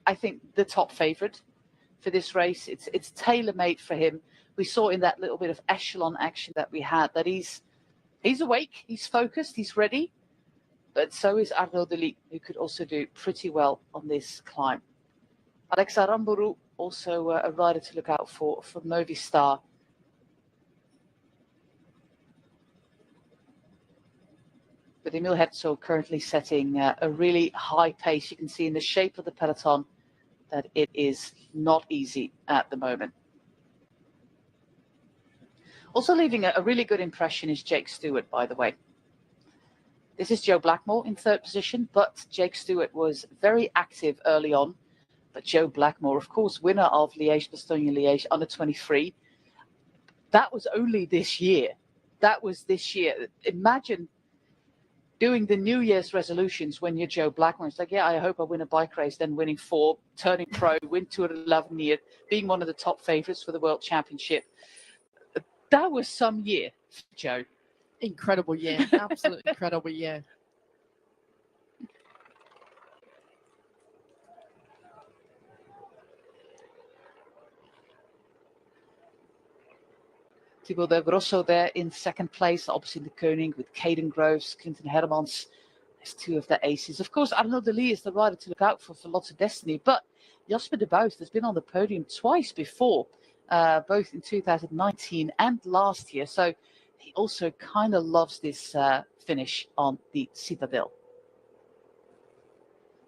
I think, the top favourite for this race. It's tailor-made for him. We saw in that little bit of echelon action that we had that he's awake, he's focused, he's ready. But so is Arnaud Delis, who could also do pretty well on this climb. Alexa Ramburu, also a rider to look out for from Movistar. But Emil Herzog currently setting a really high pace. You can see in the shape of the peloton that it is not easy at the moment. Also leaving a really good impression is Jake Stewart, by the way. This is Joe Blackmore in third position, but Jake Stewart was very active early on. But Joe Blackmore, of course, winner of Liège-Bastogne-Liège under 23. That was only this year. That was this year. Imagine doing the New Year's resolutions when you're Joe Blackmore. It's like, yeah, I hope I win a bike race, then winning 4, turning pro, win Tour de l'Avenir, being one of the top favourites for the World Championship. That was some year for Joe. Incredible year. Absolutely incredible year. Thibaut de Grosso there in second place, opposite the Koning with Caden Groves, Clinton Hermans as two of the aces. Of course, Arnaud Delis is the rider to look out for lots of destiny, but Jasper de Buit has been on the podium twice before, both in 2019 and last year. So he also kind of loves this finish on the Citadel.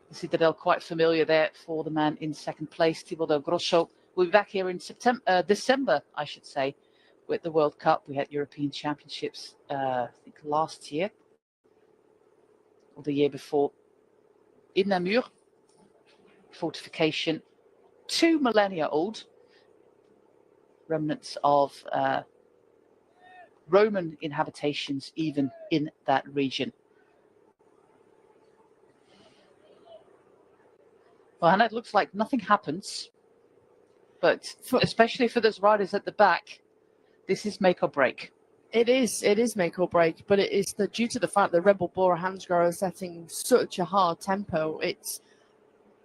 The Citadel quite familiar there for the man in second place, Thibaut de Grosso. We'll be back here in December, I should say, with the World Cup. We had European Championships, I think last year or the year before in Namur. Fortification, 2 millennia old. Remnants of Roman inhabitations even in that region. Well, and it looks like nothing happens, but especially for those riders at the back, this is make or break. It is make or break, but it is due to the fact that Red Bull Bora Hansgrohe are setting such a hard tempo, it's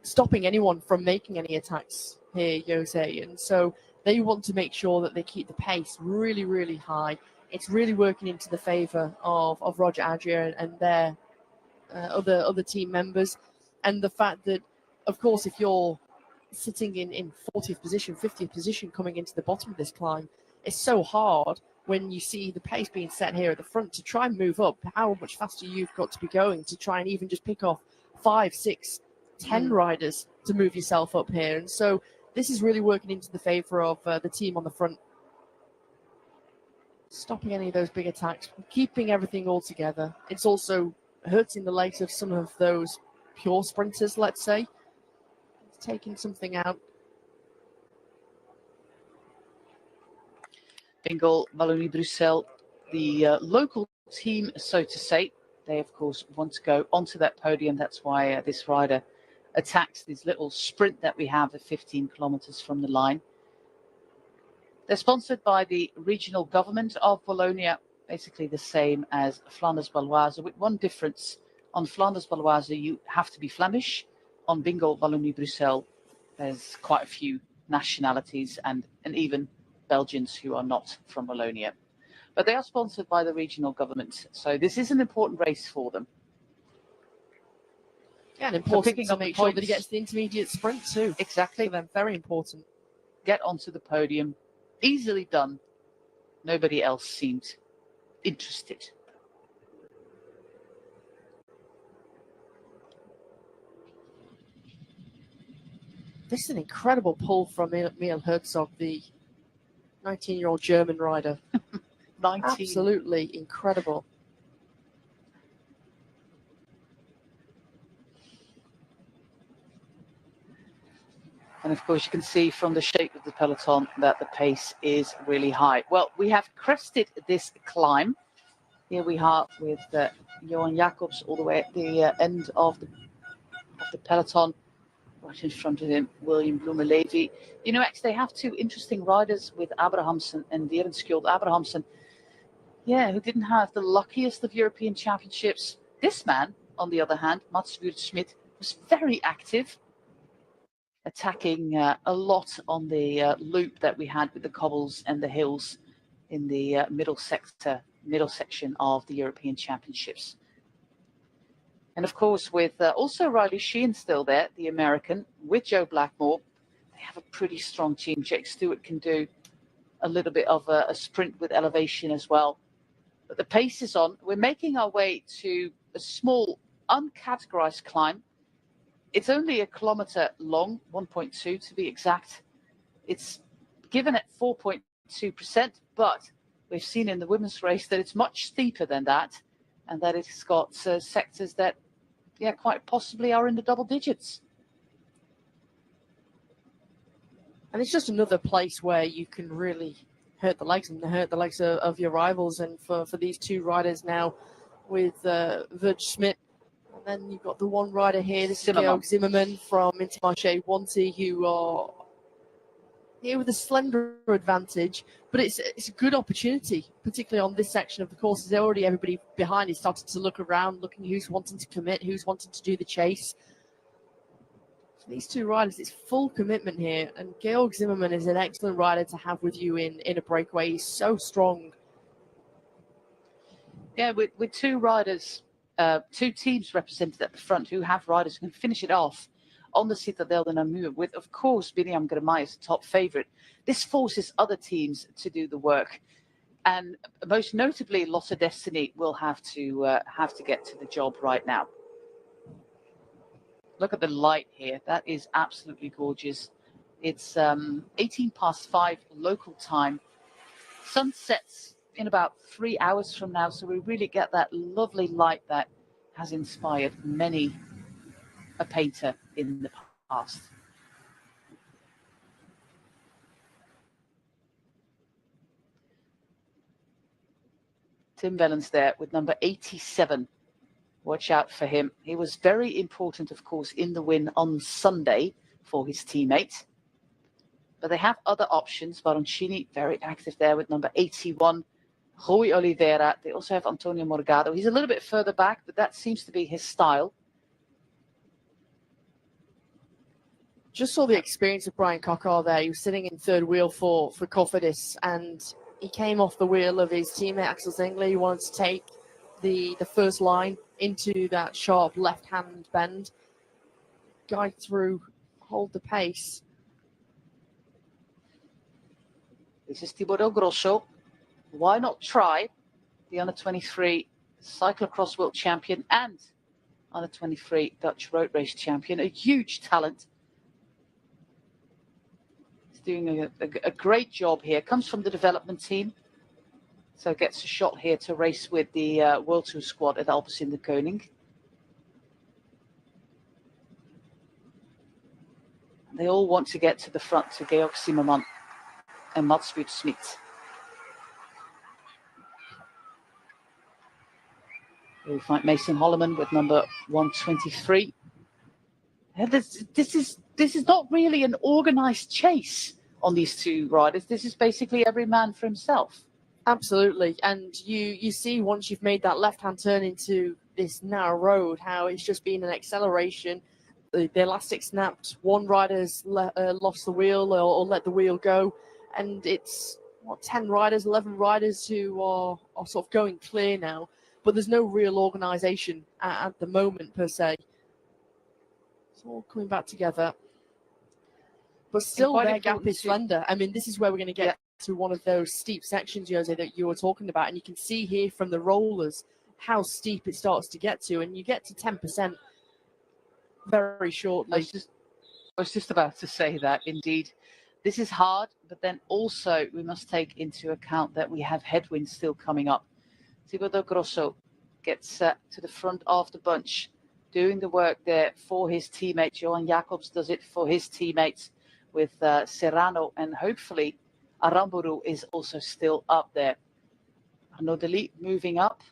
stopping anyone from making any attacks here, Jose. And so they want to make sure that they keep the pace really, really high. It's really working into the favour of Roger Adria and their other team members. And the fact that, of course, if you're sitting in 40th position, 50th position coming into the bottom of this climb, it's so hard when you see the pace being set here at the front to try and move up, how much faster you've got to be going to try and even just pick off 5, 6, 10 riders to move yourself up here. And so this is really working into the favour of the team on the front, stopping any of those big attacks, keeping everything all together. It's also hurting the legs of some of those pure sprinters, let's say. It's taking something out. Bengal, Wallonie-Bruxelles, the local team, so to say, they of course want to go onto that podium. That's why this rider attacks this little sprint that we have at 15 kilometers from the line. They're sponsored by the regional government of Wallonia, basically the same as Flanders-Valoise, with one difference. On Flanders-Valoise, you have to be Flemish. On Bengal, Wallonie-Bruxelles, there's quite a few nationalities and even Belgians who are not from Wallonia. But they are sponsored by the regional government, so this is an important race for them. Yeah, and important to make sure that he gets the intermediate sprint too. Exactly. For them, very important. Get onto the podium. Easily done. Nobody else seemed interested. This is an incredible pull from Emil Herzog, the 19-year-old German rider. 19. Absolutely incredible. And of course, you can see from the shape of the peloton that the pace is really high. Well, we have crested this climb. Here we are with Johan Jacobs all the way at the end of the peloton. Right in front of him, William Bloemen-Levy. You know, actually, they have two interesting riders with Abrahamsen and Dierenskjold. Abrahamsen, yeah, who didn't have the luckiest of European championships. This man, on the other hand, Mats Schmidt, was very active, attacking a lot on the loop that we had with the cobbles and the hills in the middle section of the European Championships. And of course, with also Riley Sheehan still there, the American, with Joe Blackmore, they have a pretty strong team. Jake Stewart can do a little bit of a sprint with elevation as well. But the pace is on. We're making our way to a small, uncategorized climb. It's only a kilometer long, 1.2 to be exact. It's given at 4.2%, but we've seen in the women's race that it's much steeper than that, and that it's got sectors that, yeah, quite possibly are in the double digits. And it's just another place where you can really hurt the legs and hurt the legs of your rivals. And for these two riders now with Vert Schmidt, and then you've got the one rider here, this is Georg Zimmermann from Intermarché Wanty, who are here with a slender advantage, but it's a good opportunity, particularly on this section of the course. There's already everybody behind is starting to look around, looking who's wanting to commit, who's wanting to do the chase. For these two riders, it's full commitment here, and Georg Zimmermann is an excellent rider to have with you in a breakaway. He's so strong. Yeah, with two riders, two teams represented at the front who have riders who can finish it off on the Citadel de Namur, with, of course, Biniam Girmay as the top favourite. This forces other teams to do the work. And most notably, Lotte Destiny will have to get to the job right now. Look at the light here. That is absolutely gorgeous. It's 5:18 local time. Sun sets in about 3 hours from now, so we really get that lovely light that has inspired many a painter in the past. Tim Vellens there with number 87. Watch out for him. He was very important, of course, in the win on Sunday for his teammate. But they have other options. Baroncini, very active there with number 81. Rui Oliveira. They also have Antonio Morgado. He's a little bit further back, but that seems to be his style. Just saw the experience of Brian Cockar there. He was sitting in third wheel for Cofidis, and he came off the wheel of his teammate Axel Zengler. He wanted to take the first line into that sharp left-hand bend, guide through, hold the pace. This is Thibodeau Grosso. why not try the under-23 cyclocross world champion and under-23 Dutch road race champion, a huge talent. He's doing a great job here. Comes from the development team, so gets a shot here to race with the World Tour squad at Alpes in de Koning. They all want to get to the front, to Georg Zimmermann and Mats Wout Smit. We find Mason Holloman with number 123. And this is not really an organized chase on these two riders. This is basically every man for himself. Absolutely. And you see once you've made that left-hand turn into this narrow road, how it's just been an acceleration. The elastic snapped, one rider's lost the wheel or let the wheel go. And it's, 10 riders, 11 riders who are sort of going clear now. But there's no real organisation at the moment, per se. It's all coming back together. But still, their gap is slender. I mean, this is where we're going to get to one of those steep sections, Jose, that you were talking about. And you can see here from the rollers how steep it starts to get to. And you get to 10% very shortly. I was just about to say that, indeed. This is hard, but then also we must take into account that we have headwinds still coming up. Thibodeau Grosso gets to the front of the bunch, doing the work there for his teammates. Johan Jacobs does it for his teammates with Serrano, and hopefully Aramburu is also still up there. Arnaud Delis moving up.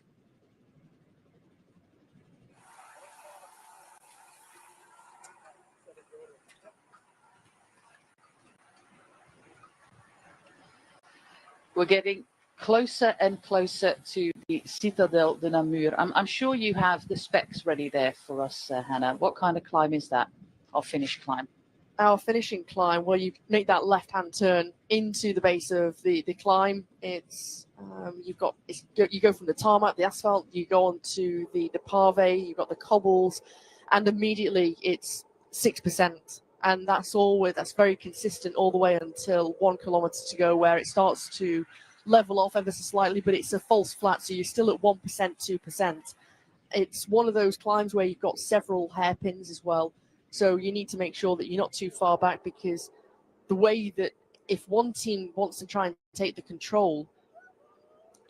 We're getting closer and closer to the Citadel de Namur. I'm sure you have the specs ready there for us, Hannah. What kind of climb is that? Our finish climb? Our finishing climb, well, you make that left-hand turn into the base of the climb. It's you go from the tarmac, the asphalt, you go on to the pave, you've got the cobbles, and immediately it's 6%. And that's very consistent all the way until 1 kilometer to go, where it starts to level off ever so slightly, but it's a false flat, so you're still at 1%, 2%. It's one of those climbs where you've got several hairpins as well, so you need to make sure that you're not too far back, because the way that if one team wants to try and take the control,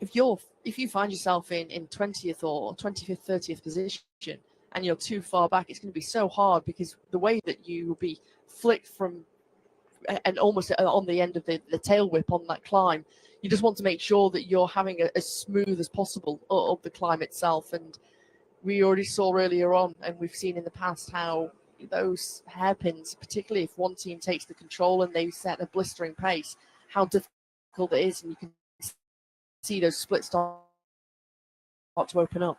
if you find yourself in 20th or 25th, 30th position and you're too far back, it's going to be so hard, because the way that you will be flicked from and almost on the end of the tail whip on that climb, you just want to make sure that you're having as smooth as possible of the climb itself. And we already saw earlier on, and we've seen in the past, how those hairpins, particularly if one team takes the control and they set a blistering pace, how difficult it is. And you can see those splits start to open up.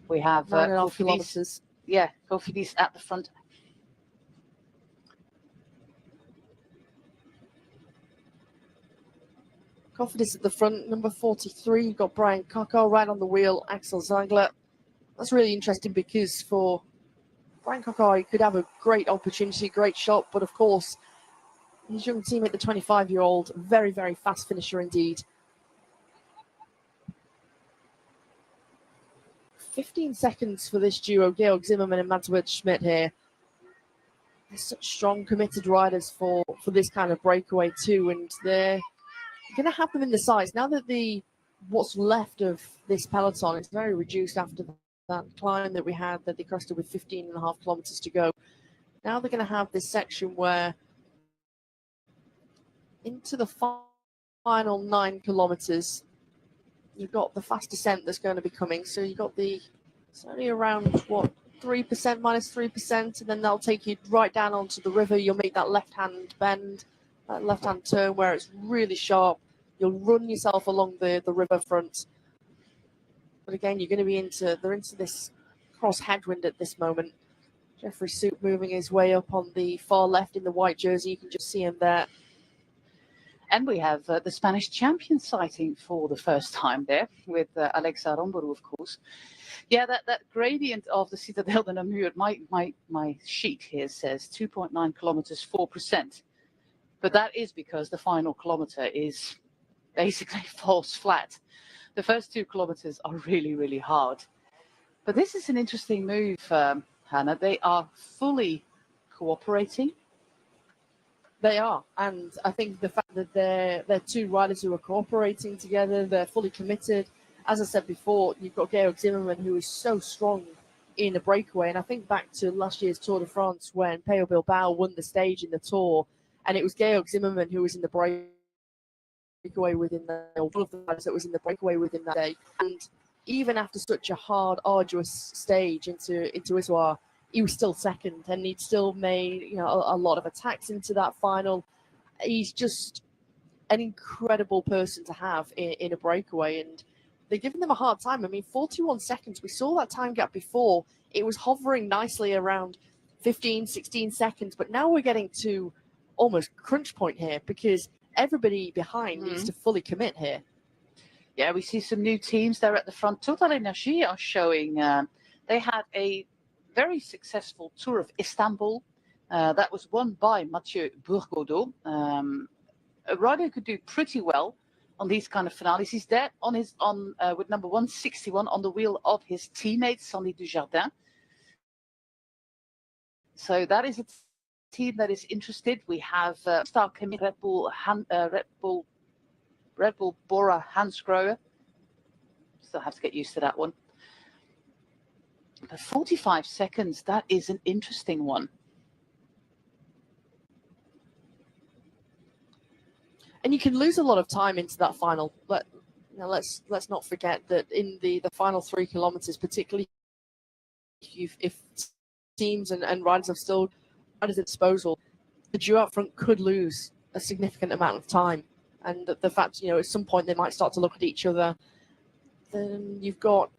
We have 9.5 kilometers. Yeah, Kofidis at the front. Kofidis at the front, number 43. You've got Brian Coco right on the wheel, Axel Ziegler. That's really interesting, because for Brian Coco, he could have a great opportunity, great shot, but of course, his young teammate, the 25-year-old, very, very fast finisher indeed. 15 seconds for this duo, Georg Zimmermann and Mats Wout Smit here. They're such strong, committed riders for this kind of breakaway too, and they're going to have them in the sights. Now that what's left of this peloton is very reduced after that climb that we had, that they crested with 15.5 kilometers to go. Now they're going to have this section where into the final 9 kilometers, you've got the fast descent that's going to be coming. So you've got it's only around, 3%, minus 3%, and then that'll take you right down onto the river. You'll make that left-hand bend, that left-hand turn where it's really sharp. You'll run yourself along the riverfront. But again, you're going to be they're into this cross headwind at this moment. Jeffrey Soup moving his way up on the far left in the white jersey. You can just see him there. And we have the Spanish champion sighting for the first time there with Alex Aramburu, of course. Yeah, that gradient of the Citadel de Namur, my sheet here says 2.9 kilometers, 4%. But that is because the final kilometer is basically falls flat. The first 2 kilometers are really, really hard. But this is an interesting move, Hannah. They are fully cooperating. They are, and I think the fact that they're 2 riders who are cooperating together, they're fully committed. As I said before, you've got Georg Zimmermann, who is so strong in a breakaway, and I think back to last year's Tour de France when Pello Bilbao won the stage in the Tour, and it was Georg Zimmermann who was in the breakaway within one of the riders that was in the breakaway within that day. And even after such a hard, arduous stage into Issoire, he was still second, and he'd still made a lot of attacks into that final. He's just an incredible person to have in a breakaway, and they're giving them a hard time. I mean, 41 seconds. We saw that time gap before. It was hovering nicely around 15, 16 seconds, but now we're getting to almost crunch point here because everybody behind needs to fully commit here. Yeah, we see some new teams there at the front. Total Energie are showing they had a very successful Tour of Istanbul. That was won by Mathieu Bourgodeau. A rider who could do pretty well on these kind of finales. He's there with number 161 on the wheel of his teammate Sandy Dujardin. So that is a team that is interested. We have Star Red Bull Bora Hansgrohe. Still have to get used to that one. But 45 seconds, that is an interesting one. And you can lose a lot of time into that final. Let's not forget that in the final 3 kilometers, particularly if teams and riders have still riders at disposal, the duo up front could lose a significant amount of time. And the fact, at some point they might start to look at each other. Then you've got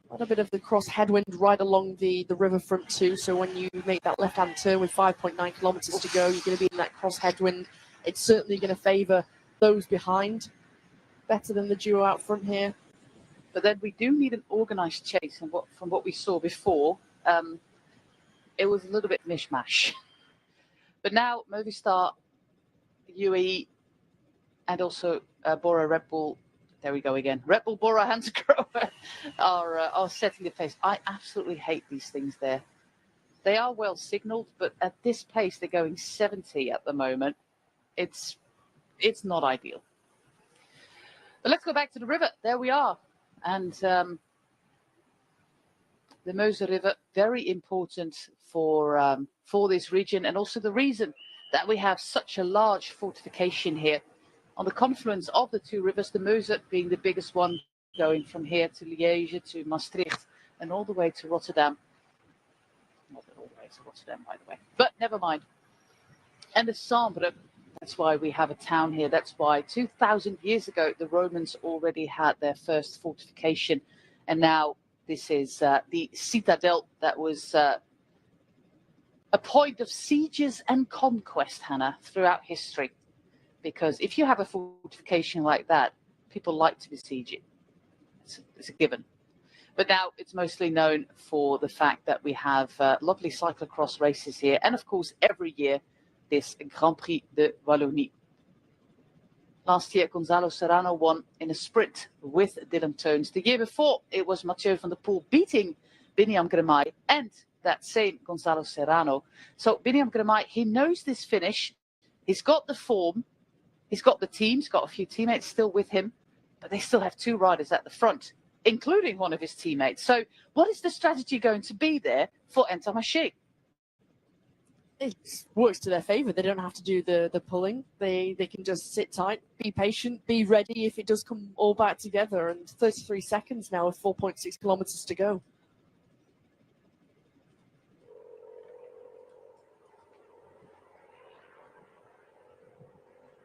quite a bit of the cross headwind right along the riverfront too. So when you make that left-hand turn with 5.9 kilometers to go, you're going to be in that cross headwind. It's certainly going to favour those behind better than the duo out front here. But then we do need an organised chase. And from what we saw before, it was a little bit mishmash. But now Movistar, UAE, and also Bora Red Bull, there we go again, Red Bull Bora Hansgrohe are setting the pace. I absolutely hate these things there. They are well signalled, but at this pace, they're going 70 at the moment. It's not ideal. But let's go back to the river. There we are. And the Meuse River, very important for this region, and also the reason that we have such a large fortification here on the confluence of the 2 rivers, the Meuse being the biggest one, going from here to Liège, to Maastricht, and all the way to Rotterdam. Not all the way to Rotterdam, by the way, but never mind. And the Sambre, that's why we have a town here. That's why 2,000 years ago, the Romans already had their first fortification. And now this is the Citadel that was a point of sieges and conquest, Hannah, throughout history. Because if you have a fortification like that, people like to besiege it. It's a given. But now it's mostly known for the fact that we have lovely cyclocross races here. And of course, every year, this Grand Prix de Wallonie. Last year, Gonzalo Serrano won in a sprint with Dylan Teuns. The year before, it was Mathieu van der Poel beating Biniam Girmay and that same Gonzalo Serrano. So Biniam Girmay, he knows this finish. He's got the form. He's got the team. He's got a few teammates still with him. But they still have 2 riders at the front, including one of his teammates. So what is the strategy going to be there for Entamachée? It works to their favour. They don't have to do the pulling. They can just sit tight, be patient, be ready if it does come all back together. And 33 seconds now with 4.6 kilometres to go.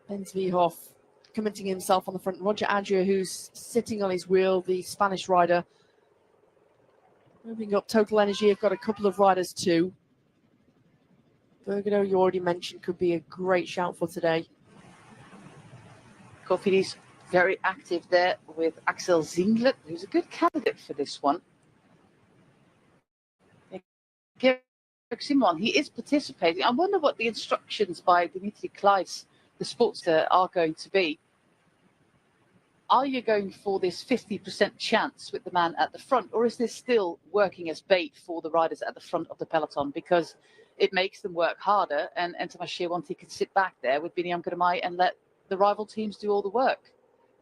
Ben Zwihoff committing himself on the front. Roger Adria, who's sitting on his wheel, the Spanish rider. Moving up, Total Energy have got a couple of riders too. Bourgodeau, you already mentioned, could be a great shout for today. Cofidis very active there with Axel Zingler, who's a good candidate for this one. Georg Zimmermann, he is participating. I wonder what the instructions by Dimitri Kleis, the sportster, are going to be. Are you going for this 50% chance with the man at the front, or is this still working as bait for the riders at the front of the peloton? Because it makes them work harder, and Entomachewanti can sit back there with Binyam Girmay and let the rival teams do all the work.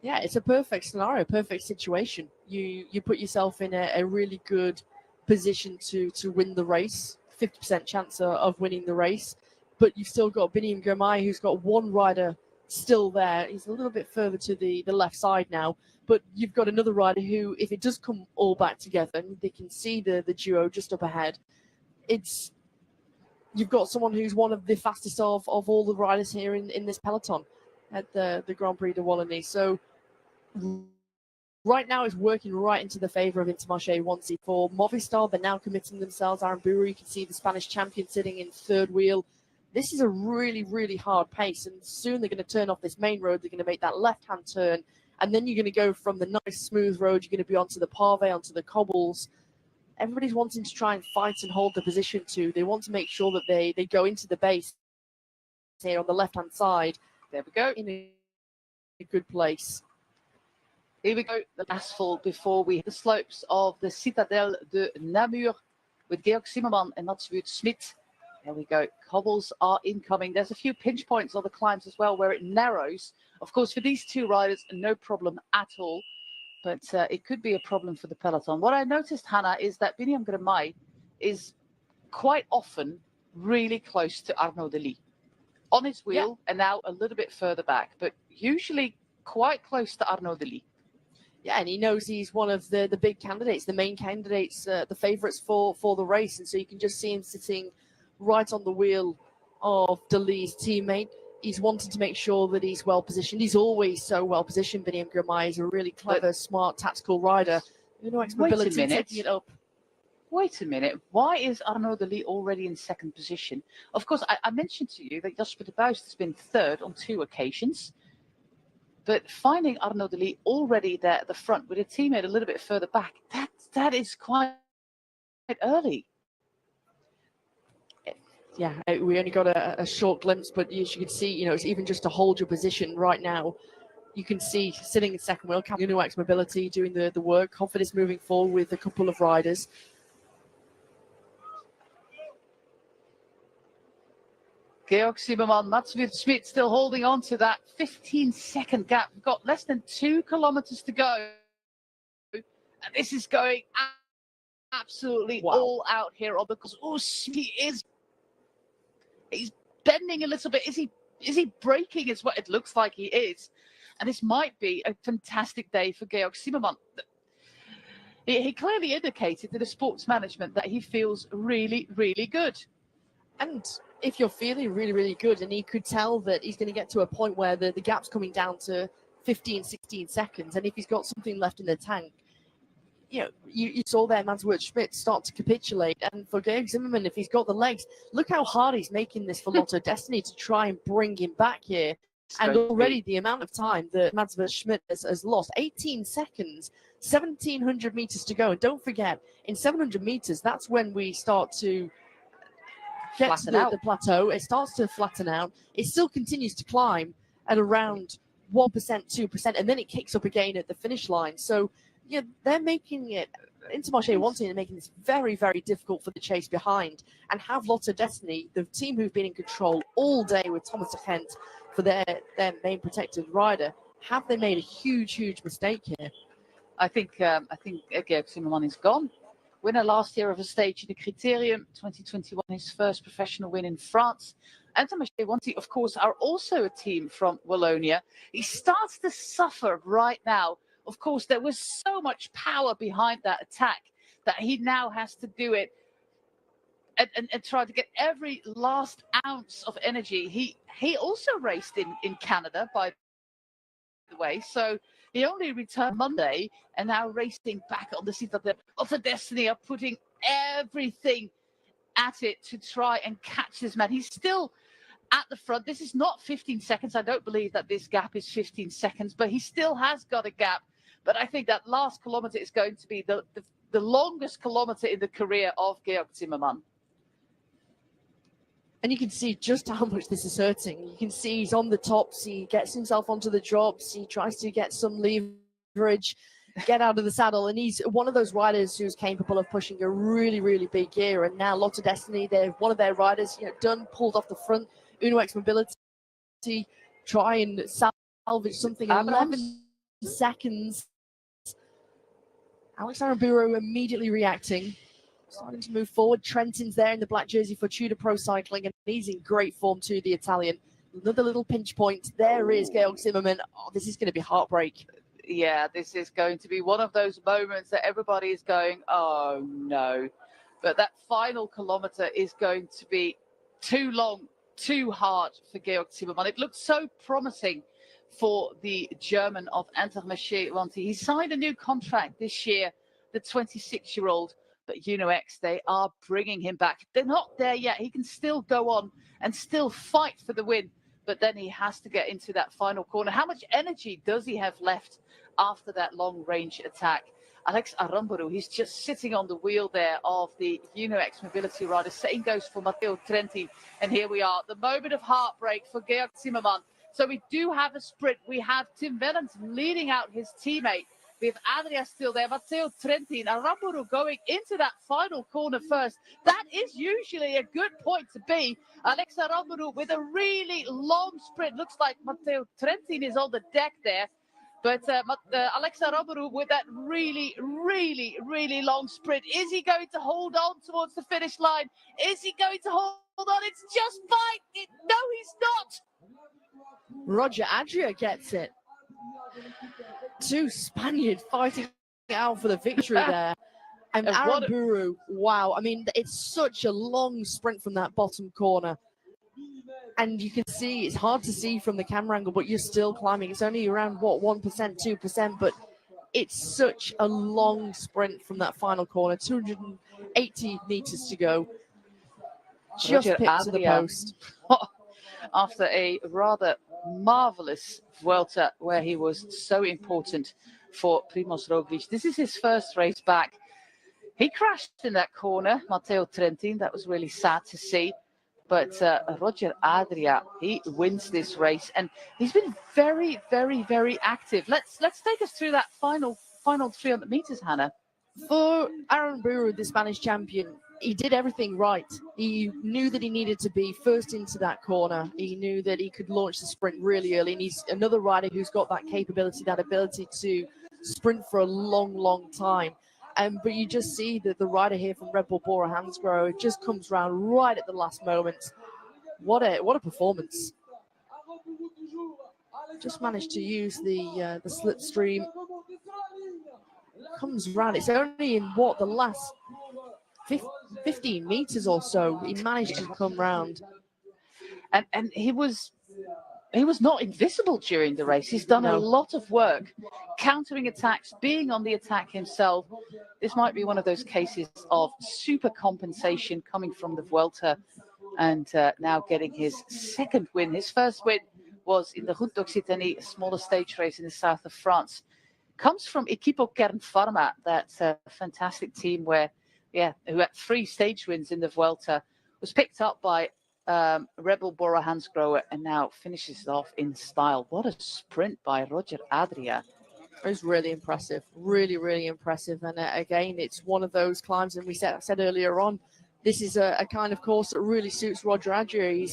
Yeah, it's a perfect scenario, perfect situation. You put yourself in a really good position to win the race, 50% chance of winning the race, but you've still got Binyam Girmay, who's got one rider still there. He's a little bit further to the left side now, but you've got another rider who, if it does come all back together, and they can see the duo just up ahead, you've got someone who's one of the fastest of all the riders here in this peloton at the Grand Prix de Wallonie. So right now it's working right into the favour of Intermarché-Wanty. For Movistar, they're now committing themselves. Aramburu, you can see the Spanish champion sitting in third wheel. This is a really, really hard pace, and soon they're going to turn off this main road. They're going to make that left-hand turn, and then you're going to go from the nice smooth road. You're going to be onto the pavé, onto the cobbles. Everybody's wanting to try and fight and hold the position too. They want to make sure that they go into the base here on the left-hand side. There we go. In a good place. Here we go, the last fall before we hit the slopes of the Citadel de Namur with Georg Zimmermann and Natswood Schmidt. There we go. Cobbles are incoming. There's a few pinch points on the climbs as well where it narrows. Of course, for these two riders, no problem at all. But it could be a problem for the peloton. What I noticed, Hannah, is that Binyam Girmay is quite often really close to Arnaud Delis. On his wheel, and now a little bit further back, but usually quite close to Arnaud Delis. Yeah, and he knows he's one of the big candidates, the main candidates, the favourites for the race. And so you can just see him sitting right on the wheel of Delis's teammate. He's wanting to make sure that he's well positioned. He's always so well positioned. Binyam Girmay is a really clever, smart, tactical rider. You know, mobility, taking it up. Wait a minute. Why is Arnaud Delis already in second position? Of course, I mentioned to you that Jasper de Buist has been third on 2 occasions. But finding Arnaud Delis already there at the front with a teammate a little bit further back, that is quite early. Yeah, we only got a short glimpse, but as you can see, you know, it's even just to hold your position right now. You can see sitting in second wheel, Unuak's mobility doing the work, confidence moving forward with a couple of riders. Georg Zimmermann, Natswood Schmidt still holding on to that 15-second gap. We've got less than 2 kilometers to go. And this is going absolutely all out here on the course. Oh, he's bending a little bit. Is he braking is what it looks like he is. And this might be a fantastic day for Georg Zimmermann. He clearly indicated to the sports management that he feels really, really good. And if you're feeling really, really good, and he could tell that he's going to get to a point where the gap's coming down to 15, 16 seconds, and if he's got something left in the tank, you know, you saw there Natswood Schmidt start to capitulate. And for Georg Zimmermann, if he's got the legs, look how hard he's making this for Lotto Destiny to try and bring him back here. And already the amount of time that Natswood Schmidt has lost, 18 seconds, 1,700 meters to go. And don't forget, in 700 meters, that's when we start to get to the plateau. It starts to flatten out. It still continues to climb at around 1%, 2%, and then it kicks up again at the finish line. So, yeah, they're making it, Intermarché-Wanty are making this very, very difficult for the chase behind. And have Lotto Destiny, the team who've been in control all day with Thomas de Gent for their main protected rider, have they made a huge, huge mistake here? I think Georg Zimmermann is gone. Winner last year of a stage in the Criterium, 2021, his first professional win in France. Intermarché-Wanty, of course, are also a team from Wallonia. He starts to suffer right now. Of course, there was so much power behind that attack that he now has to do it and try to get every last ounce of energy. He also raced in Canada, by the way, so he only returned Monday and now racing back on the Citadel of the Destiny, are putting everything at it to try and catch this man. He's still at the front. This is not 15 seconds. I don't believe that this gap is 15 seconds, but he still has got a gap. But I think that last kilometer is going to be the longest kilometer in the career of Georg Zimmermann. And you can see just how much this is hurting. You can see he's on the tops. He gets himself onto the drops. He tries to get some leverage, get out of the saddle. And he's one of those riders who's capable of pushing a really, really big gear. And now Lotto Destiny, they're one of their riders, done, pulled off the front. Uno X Mobility, try and salvage something. 11 seconds. Alex Aramburu immediately reacting. Starting to move forward. Trentin's there in the black jersey for Tudor Pro Cycling, and he's in great form too, the Italian. Another little pinch point. There is Georg Zimmermann. Oh, this is going to be heartbreak. Yeah, this is going to be one of those moments that everybody is going, oh no. But that final kilometer is going to be too long, too hard for Georg Zimmermann. It looked so promising for the German of Intermarché. He signed a new contract this year, the 26-year-old. But Uno X, they are bringing him back. They're not there yet. He can still go on and still fight for the win. But then he has to get into that final corner. How much energy does he have left after that long-range attack? Alex Aramburu, he's just sitting on the wheel there of the Uno X Mobility rider. Same goes for Matteo Trentin. And here we are, the moment of heartbreak for Georg Zimmermann. So we do have a sprint. We have Tim Wellens leading out his teammate. We have Adria still there, Matteo Trentin, Aramburu going into that final corner first. That is usually a good point to be. Alex Aramburu with a really long sprint. Looks like Matteo Trentin is on the deck there. But Alex Aramburu with that really, really, really long sprint. Is he going to hold on towards the finish line? Is he going to hold on? It's just fine. No, he's not. Roger Adria gets it. Two Spaniards fighting out for the victory there. And Aramburu, wow. I mean, it's such a long sprint from that bottom corner. And you can see, it's hard to see from the camera angle, but you're still climbing. It's only around, 1%, 2%, but it's such a long sprint from that final corner. 280 meters to go. Just pipped to the post. After a rather marvelous Vuelta where he was so important for Primož Roglič. This is his first race back. He crashed in that corner, Matteo Trentin. That was really sad to see. But Roger Adria, he wins this race, and he's been very, very, very active. Let's take us through that final 300 meters, Hannah. For Aramburu, the Spanish champion, he did everything right. He knew that he needed to be first into that corner. He knew that he could launch the sprint really early. And he's another rider who's got that capability, that ability to sprint for a long, long time. But you just see that the rider here from Red Bull Bora Hansgrohe just comes around right at the last moment. What a performance. Just managed to use the slipstream. Comes round. It's only in the last 15 meters or so he managed to come round. And he was not invisible during the race. He's done a lot of work countering attacks, being on the attack himself. This might be one of those cases of super compensation coming from the Vuelta, and now getting his second win. His first win was in the Route d'Occitanie, a smaller stage race in the south of France. Comes from Equipo Kernpharma, that's a fantastic team who had 3 stage wins in the Vuelta, was picked up by Red Bull Bora Hansgrohe, and now finishes off in style. What a sprint by Roger Adria. It was really impressive, really, really impressive. And again, it's one of those climbs, and I said earlier on, this is a kind of course that really suits Roger Adria.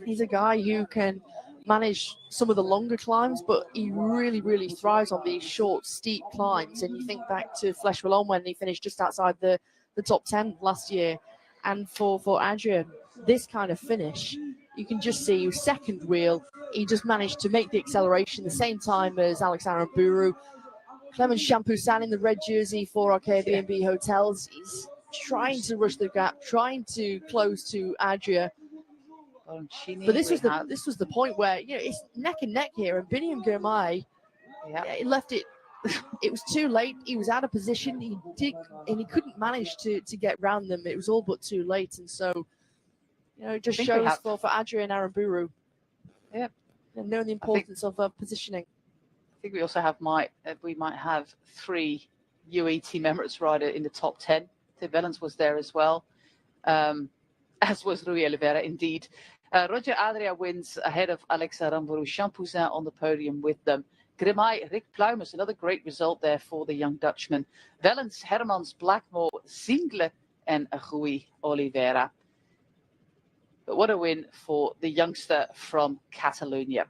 He's a guy who can manage some of the longer climbs, but he really, really thrives on these short, steep climbs. And you think back to Flèche Wallonne when he finished just outside the top 10 last year. And for Adria, this kind of finish, you can just see second wheel. He just managed to make the acceleration the same time as Alex Aramburu. Clement Champoussin in the red jersey for Airbnb Hotels. He's trying to rush the gap, trying to close to Adria. But this was the point where it's neck and neck here, and Biniam Girmay, he left it. It was too late. He was out of position. He couldn't manage to get round them. It was all but too late, and so it just shows for Adria and Aramburu. Yeah, and knowing the importance of positioning. I think we also we might have 3 UAE Team Emirates rider in the top 10. Tim Wellens was there as well. as was Rui Oliveira, indeed. Roger Adria wins ahead of Alexa Rambourou Champouzin on the podium with them. Girmay, Rick Pluimers, another great result there for the young Dutchman. Wellens, Hermans, Blackmore, Zingle, and Rui Oliveira. But what a win for the youngster from Catalonia.